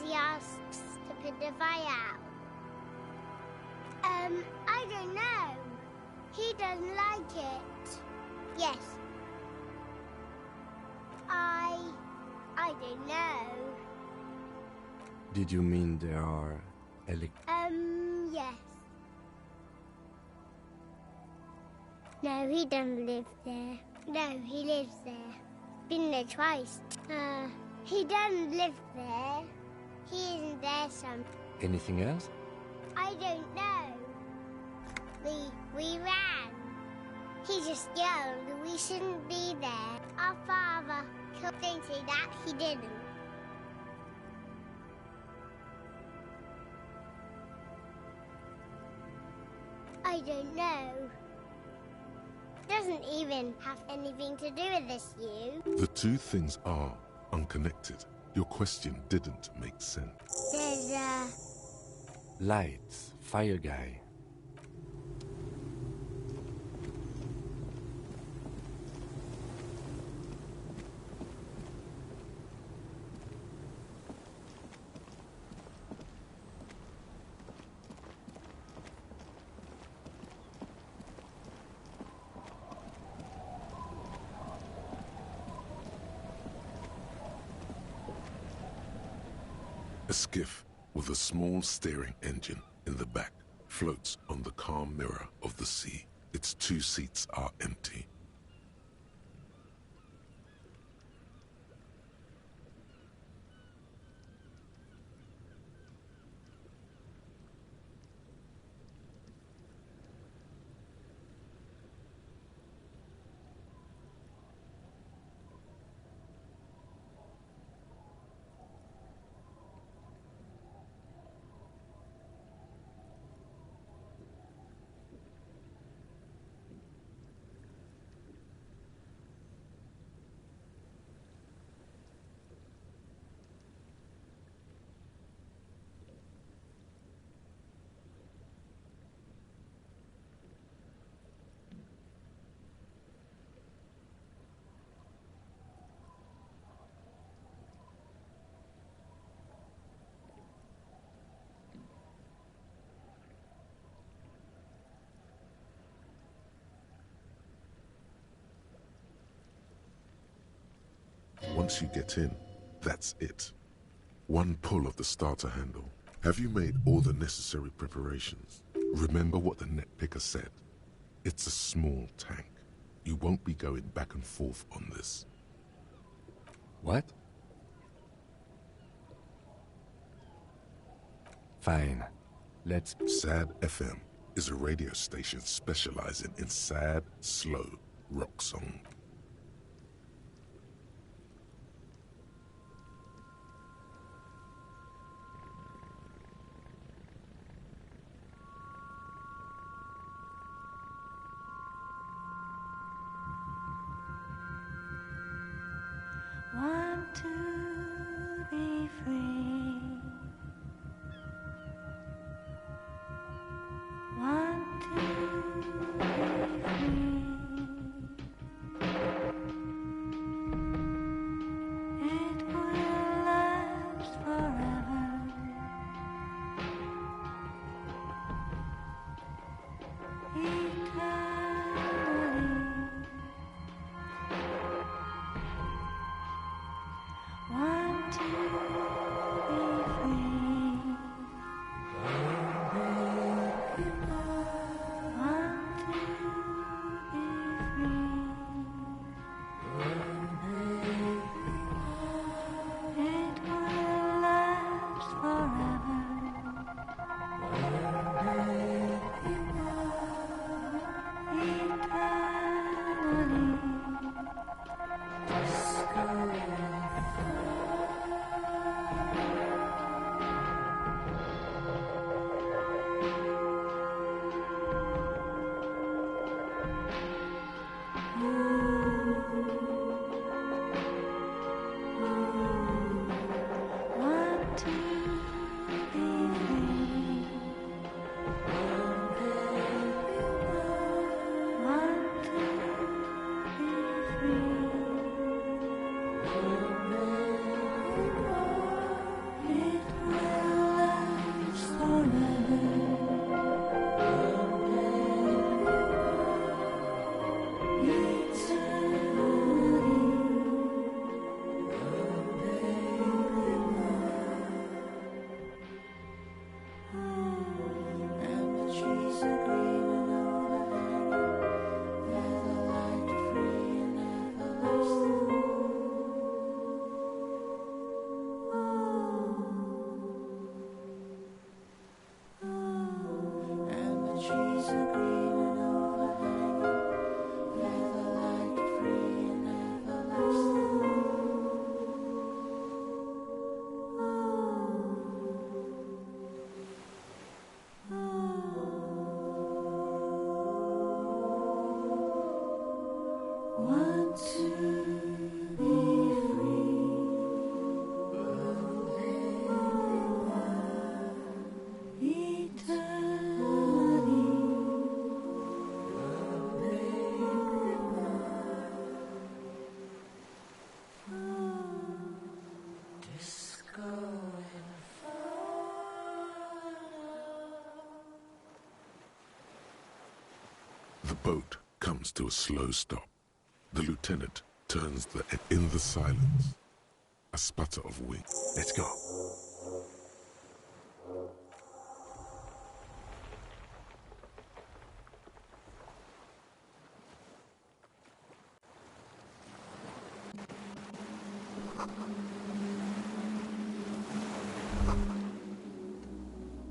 S14: he asks to put the fire out. I don't know. He doesn't like it. Yes. I don't know.
S4: Did you mean there are...
S14: Yes. No, he doesn't live there. No, he lives there. Been there twice. He doesn't live there. He isn't there some...
S4: Anything else?
S14: I don't know. We ran. He just yelled we shouldn't be there. Our father couldn't say that he didn't. I don't know. Doesn't even have anything to do with this, you.
S1: The two things are unconnected. Your question didn't make sense.
S14: There's
S4: Lights. Fire guy.
S1: A skiff with a small steering engine in the back floats on the calm mirror of the sea. Its 2 seats are empty. Once you get in, that's it. One pull of the starter handle. Have you made all the necessary preparations? Remember what the net picker said. It's a small tank. You won't be going back and forth on this.
S4: What? Fine. Let's...
S1: Sad FM is a radio station specializing in sad, slow rock song.
S15: Want to be free. Want to be free. It will last forever. Eternally. Want to be free. Want to be free. It will last forever. Eternally. Dysco Want to be free. Want to be free. It will last forever. Want to be free. Eternally. Dysco
S1: The boat comes to a slow stop. The lieutenant turns in the silence. A sputter of wind.
S4: Let's go.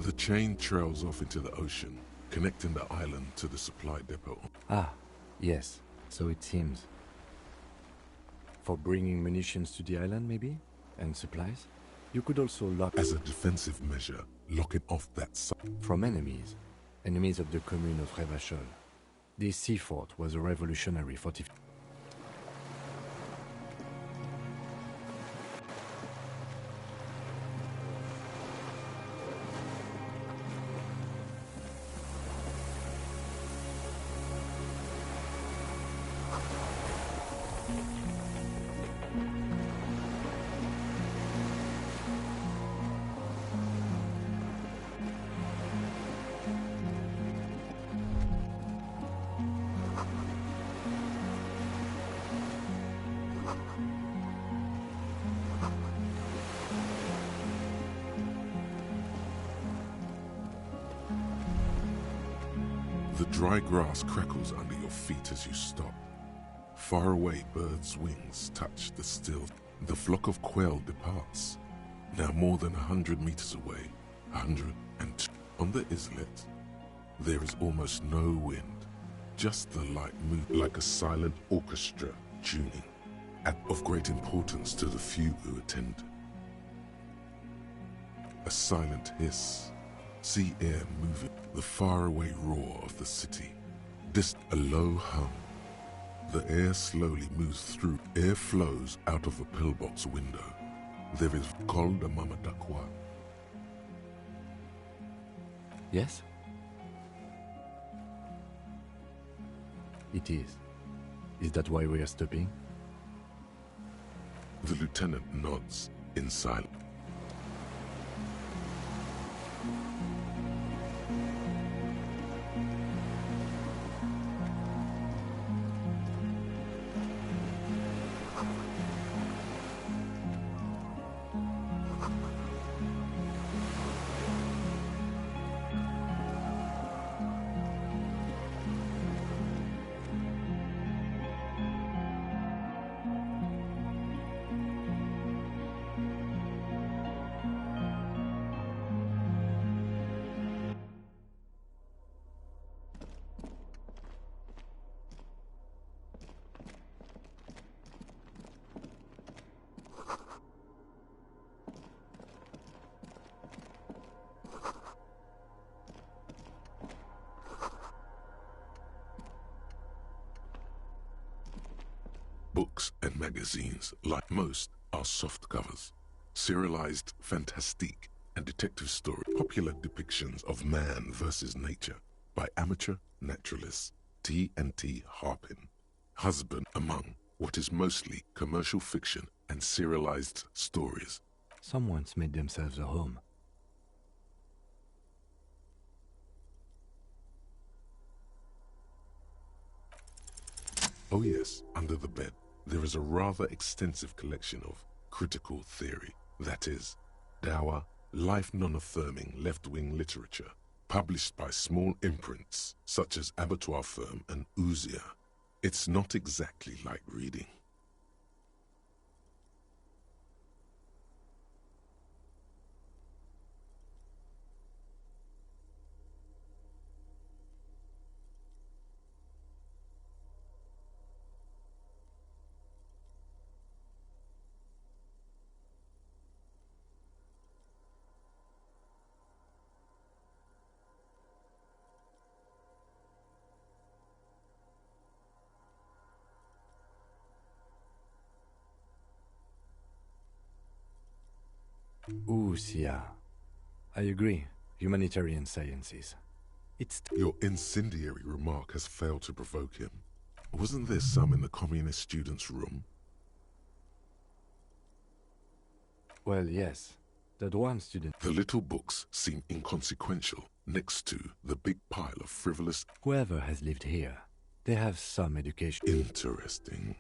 S1: The chain trails off into the ocean, connecting the island to the supply depot.
S4: Ah, yes. So it seems. For bringing munitions to the island, maybe? And supplies? You could also lock...
S1: As a defensive measure, locking off that site.
S4: From enemies. Enemies of the commune of Revachol. This sea fort was a revolutionary fortification.
S1: The dry grass crackles under your feet as you stop. Far away, birds' wings touch the still. The flock of quail departs. Now more than 100 meters away, 102. On the islet, there is almost no wind. Just the light move like a silent orchestra tuning, of great importance to the few who attend. A silent hiss, sea air moving, the faraway roar of the city. A low hum. The air slowly moves through. Air flows out of a pillbox window. There is Col de Mamadakwa.
S4: Yes? It is. Is that why we are stopping?
S1: The lieutenant nods in silence. Books and magazines, like most, are soft covers. Serialized fantastique and detective story, popular depictions of man versus nature by amateur naturalists T&T Harpin. Husband among what is mostly commercial fiction and serialized stories.
S4: Someone's made themselves a home.
S1: Oh yes, under the bed, there is a rather extensive collection of critical theory, that is, dour, life non-affirming left-wing literature, published by small imprints such as Abattoir Firm and Ouzia. It's not exactly like reading.
S4: Ouzia. I agree. Humanitarian sciences. It's...
S1: Your incendiary remark has failed to provoke him. Wasn't there some in the communist students' room?
S4: Well, yes. That one student...
S1: The little books seem inconsequential next to the big pile of frivolous...
S4: Whoever has lived here, they have some education.
S1: Interesting.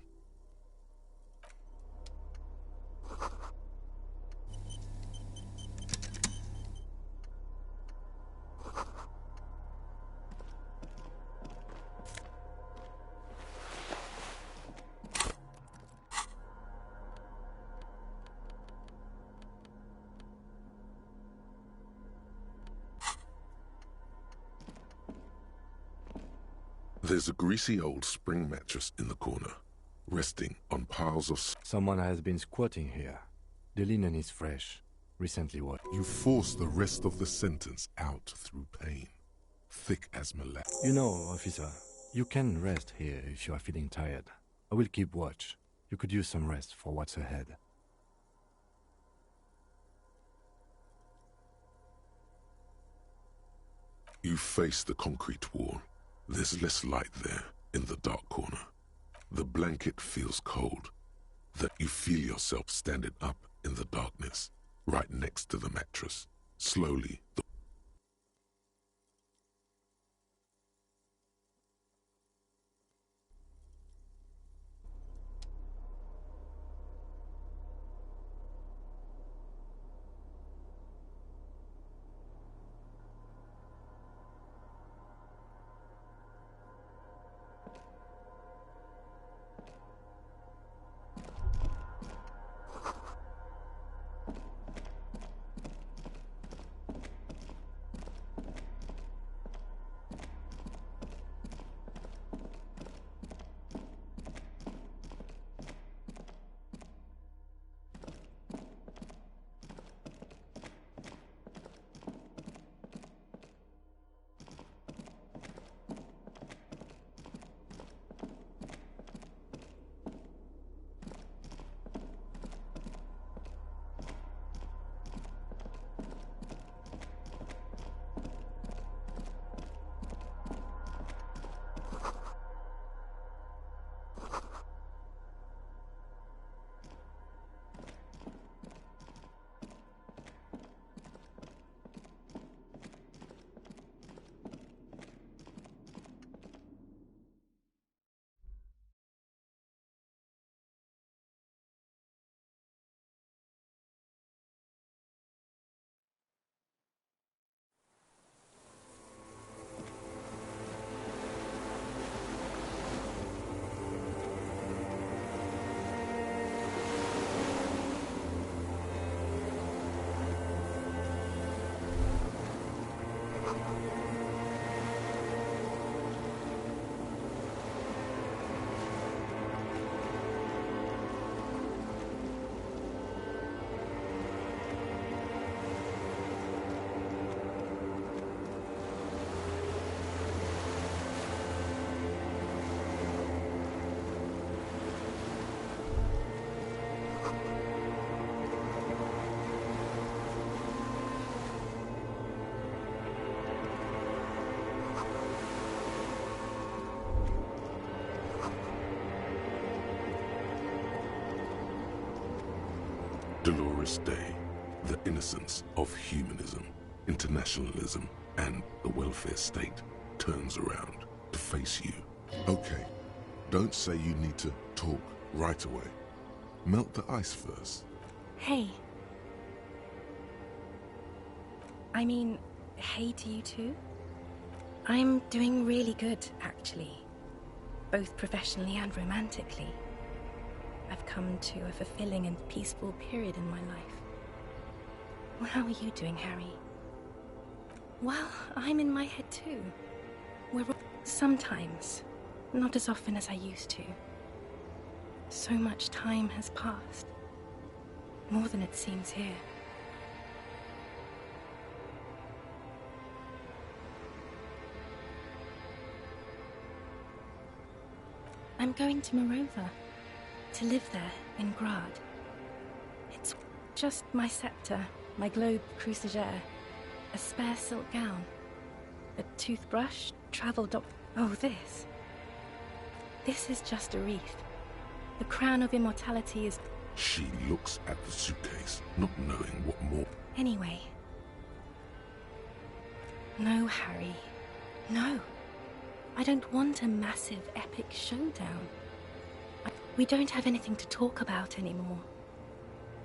S1: There's a greasy old spring mattress in the corner, resting on piles of...
S4: Someone has been squatting here. The linen is fresh. Recently what?
S1: You force the rest of the sentence out through pain, thick as molasses.
S4: You know, officer, you can rest here if you are feeling tired. I will keep watch. You could use some rest for what's ahead.
S1: You face the concrete wall. There's less light there, in the dark corner. The blanket feels cold. That you feel yourself standing up in the darkness, right next to the mattress. Slowly, the... Dolores Day, the innocence of humanism, internationalism, and the welfare state turns around to face you. Okay, don't say you need to talk right away. Melt the ice first.
S16: Hey. I mean, hey to you too? I'm doing really good, actually. Both professionally and romantically. I've come to a fulfilling and peaceful period in my life. Well, how are you doing, Harry? Well, I'm in my head too. Sometimes. Not as often as I used to. So much time has passed. More than it seems here. I'm going to Morova. To live there, in Grad. It's just my scepter, my globe cruciger, a spare silk gown, a toothbrush, travel doc... Oh, this. This is just a wreath. The crown of immortality is...
S1: She looks at the suitcase, not knowing what more...
S16: Anyway. No, Harry. No. I don't want a massive, epic showdown. We don't have anything to talk about anymore.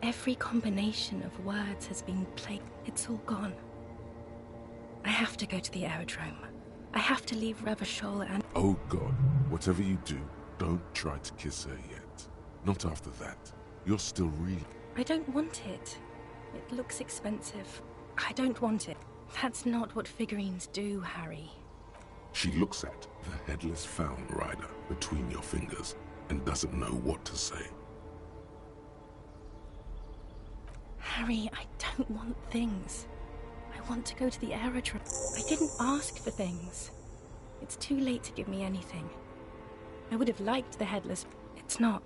S16: Every combination of words has been played. It's all gone. I have to go to the aerodrome. I have to leave Revachol and...
S1: Oh God, whatever you do, don't try to kiss her yet. Not after that. You're still real.
S16: I don't want it. It looks expensive. I don't want it. That's not what figurines do, Harry.
S1: She looks at the headless found rider between your fingers and doesn't know what to say.
S16: Harry, I don't want things. I want to go to the aerodrome. I didn't ask for things. It's too late to give me anything. I would have liked the headless... It's not.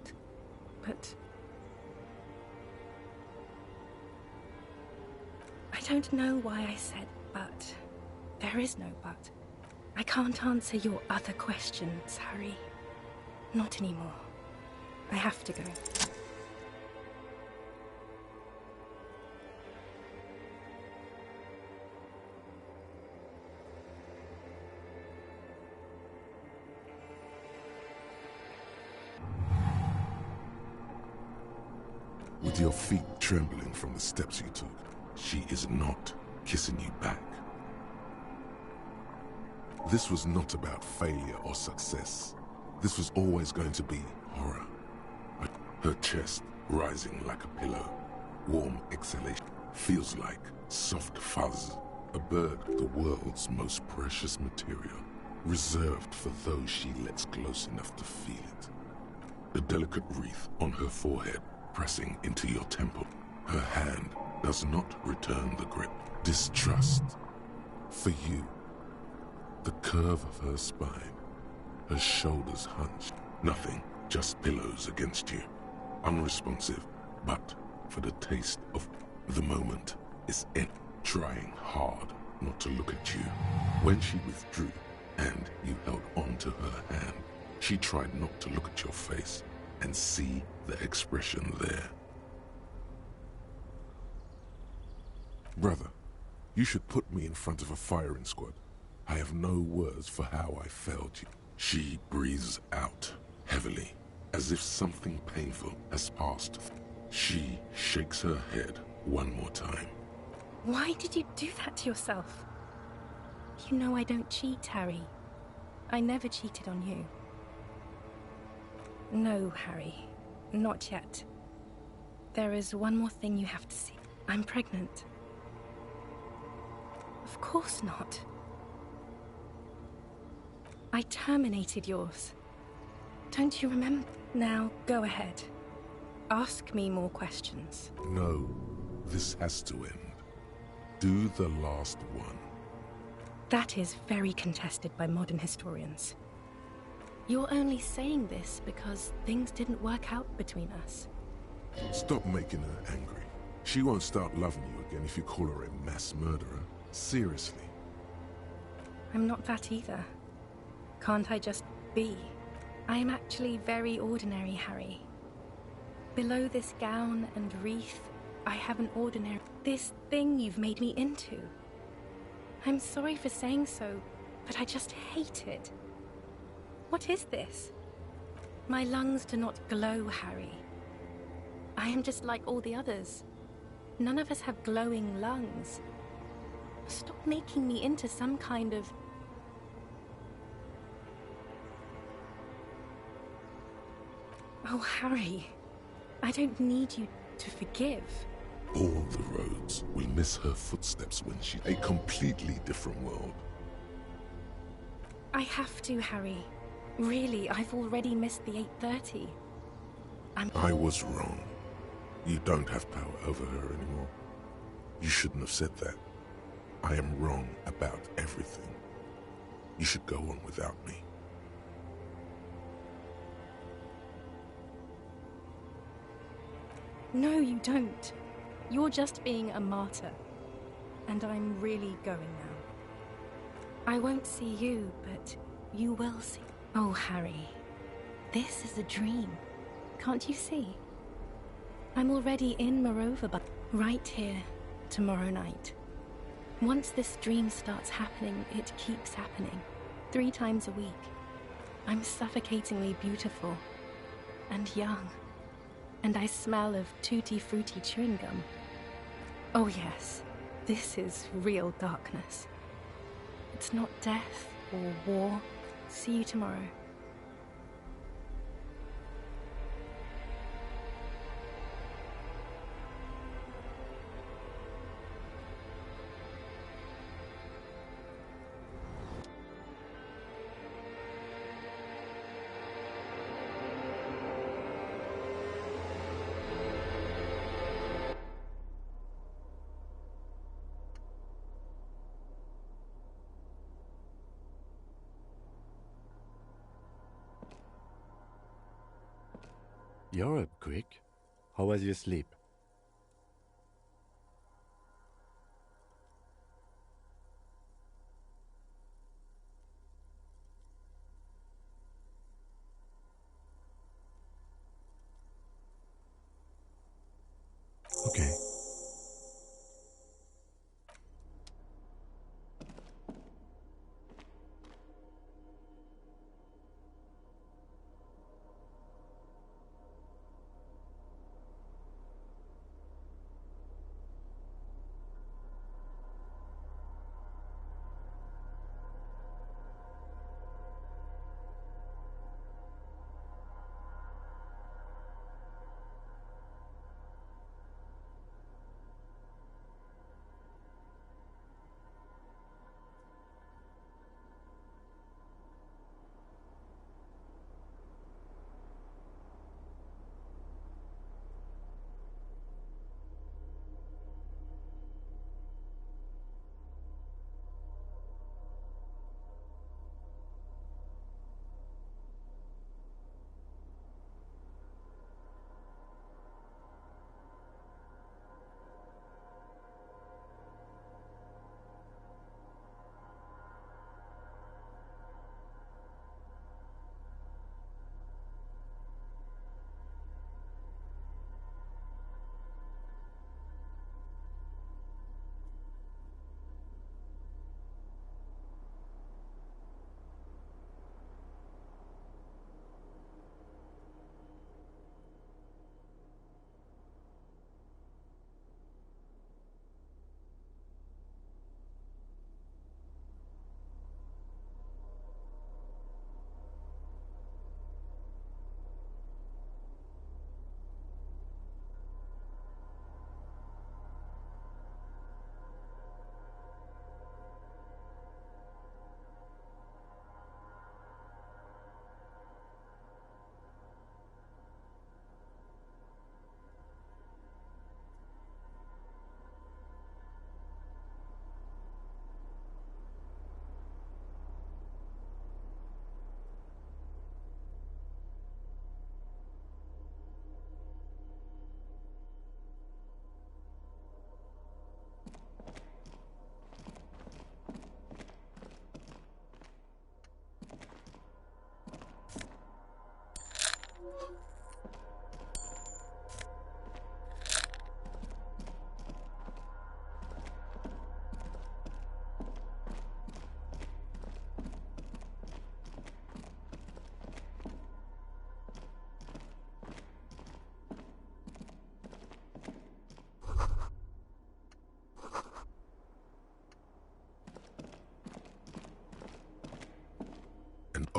S16: But... I don't know why I said but. There is no but. I can't answer your other questions, Harry. Not anymore. I have to go.
S1: With your feet trembling from the steps you took, she is not kissing you back. This was not about failure or success. This was always going to be horror. Her chest rising like a pillow. Warm exhalation feels like soft fuzz. A bird, the world's most precious material, reserved for those she lets close enough to feel it. The delicate wreath on her forehead pressing into your temple. Her hand does not return the grip. Distrust. For you. The curve of her spine. Her shoulders hunched. Nothing, just pillows against you. Unresponsive, but for the taste of the moment is in. Trying hard not to look at you. When she withdrew and you held on to her hand, she tried not to look at your face and see the expression there. Brother, you should put me in front of a firing squad. I have no words for how I failed you. She breathes out heavily, as if something painful has passed. She shakes her head one more time.
S16: Why did you do that to yourself? You know I don't cheat, Harry. I never cheated on you. No, Harry. Not yet. There is one more thing you have to see. I'm pregnant. Of course not. I terminated yours. Don't you remember? Now, go ahead. Ask me more questions.
S1: No, this has to end. Do the last one.
S16: That is very contested by modern historians. You're only saying this because things didn't work out between us.
S1: Stop making her angry. She won't start loving you again if you call her a mass murderer. Seriously.
S16: I'm not that either. Can't I just be? I am actually very ordinary, Harry. Below this gown and wreath, I have an ordinary... This thing you've made me into. I'm sorry for saying so, but I just hate it. What is this? My lungs do not glow, Harry. I am just like all the others. None of us have glowing lungs. Stop making me into some kind of... Oh, Harry. I don't need you to forgive.
S1: All the roads. We miss her footsteps when she... A completely different world.
S16: I have to, Harry. Really, I've already missed the 8:30.
S1: I was wrong. You don't have power over her anymore. You shouldn't have said that. I am wrong about everything. You should go on without me.
S16: No, you don't. You're just being a martyr. And I'm really going now. I won't see you, but you will see. Oh, Harry. This is a dream. Can't you see? I'm already in Morova, but right here, tomorrow night. Once this dream starts happening, it keeps happening. 3 times a week. I'm suffocatingly beautiful. And young. And I smell of tutti-frutti chewing gum. Oh yes, this is real darkness. It's not death or war. See you tomorrow.
S4: You're up quick. How was your sleep? Okay.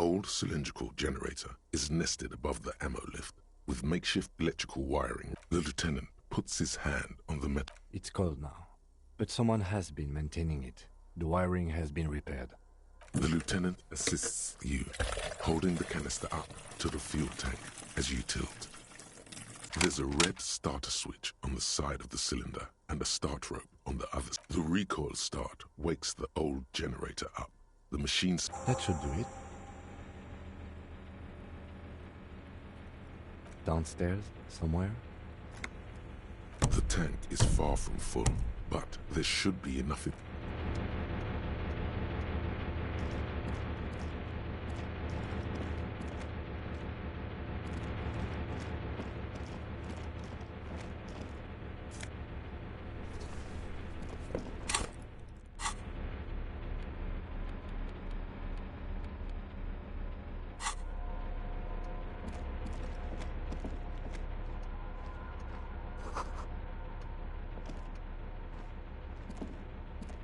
S1: old cylindrical generator is nested above the ammo lift with makeshift electrical wiring. The lieutenant puts his hand on the metal.
S4: It's cold now, but someone has been maintaining it. The wiring has been repaired.
S1: The lieutenant assists you, holding the canister up to the fuel tank as you tilt. There's a red starter switch on the side of the cylinder and a start rope on the other. The recoil start wakes the old generator up. The machine's...
S4: That should do it. Downstairs, somewhere?
S1: The tank is far from full, but there should be enough...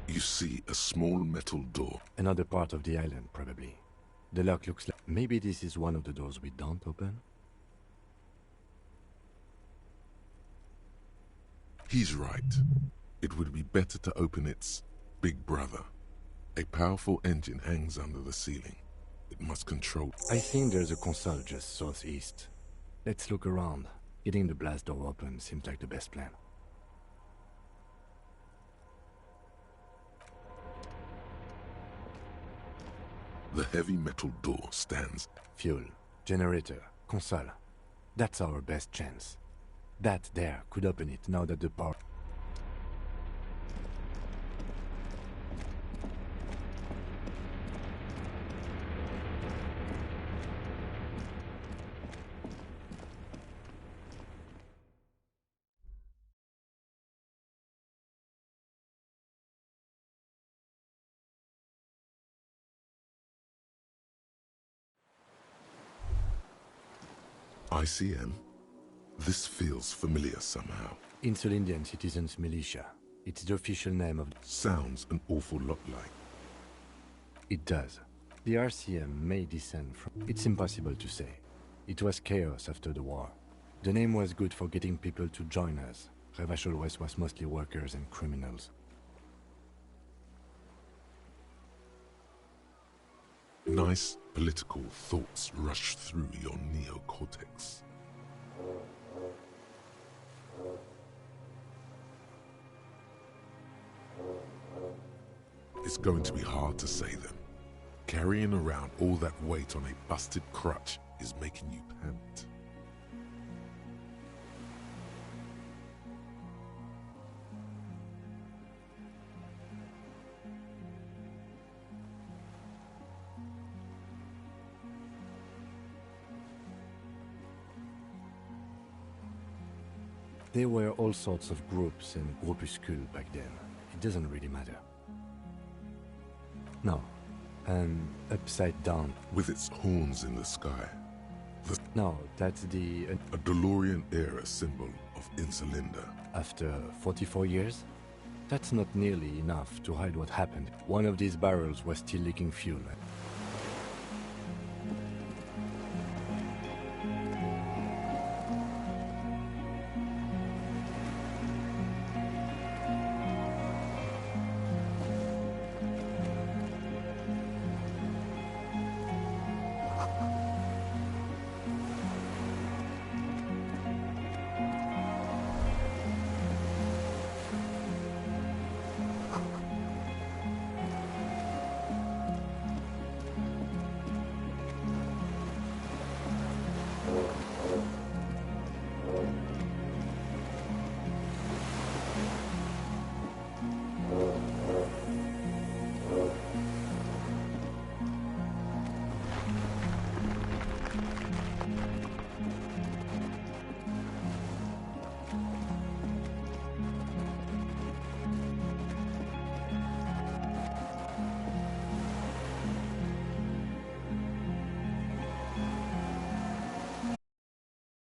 S1: You see a small metal door.
S4: Another part of the island, probably. The lock looks like... Maybe this is one of the doors we don't open?
S1: He's right. It would be better to open its big brother. A powerful engine hangs under the ceiling. It must control...
S4: I think there's a console just southeast. Let's look around. Getting the blast door open seems like the best plan.
S1: The heavy metal door stands.
S4: Fuel, generator, console. That's our best chance. That there could open it now that the power...
S1: ICM? This feels familiar somehow.
S4: Insulindian Citizens Militia. It's the official name of...
S1: Sounds an awful lot like.
S4: It does. The RCM may descend from... It's impossible to say. It was chaos after the war. The name was good for getting people to join us. Revachol West was mostly workers and criminals.
S1: Nice political thoughts rush through your neocortex. It's going to be hard to say them. Carrying around all that weight on a busted crutch is making you pant.
S4: There were all sorts of groups and groupuscules back then. It doesn't really matter. No. An upside down...
S1: With its horns in the sky.
S4: No, that's the...
S1: A DeLorean-era symbol of Insulinda.
S4: After 44 years? That's not nearly enough to hide what happened. One of these barrels was still leaking fuel.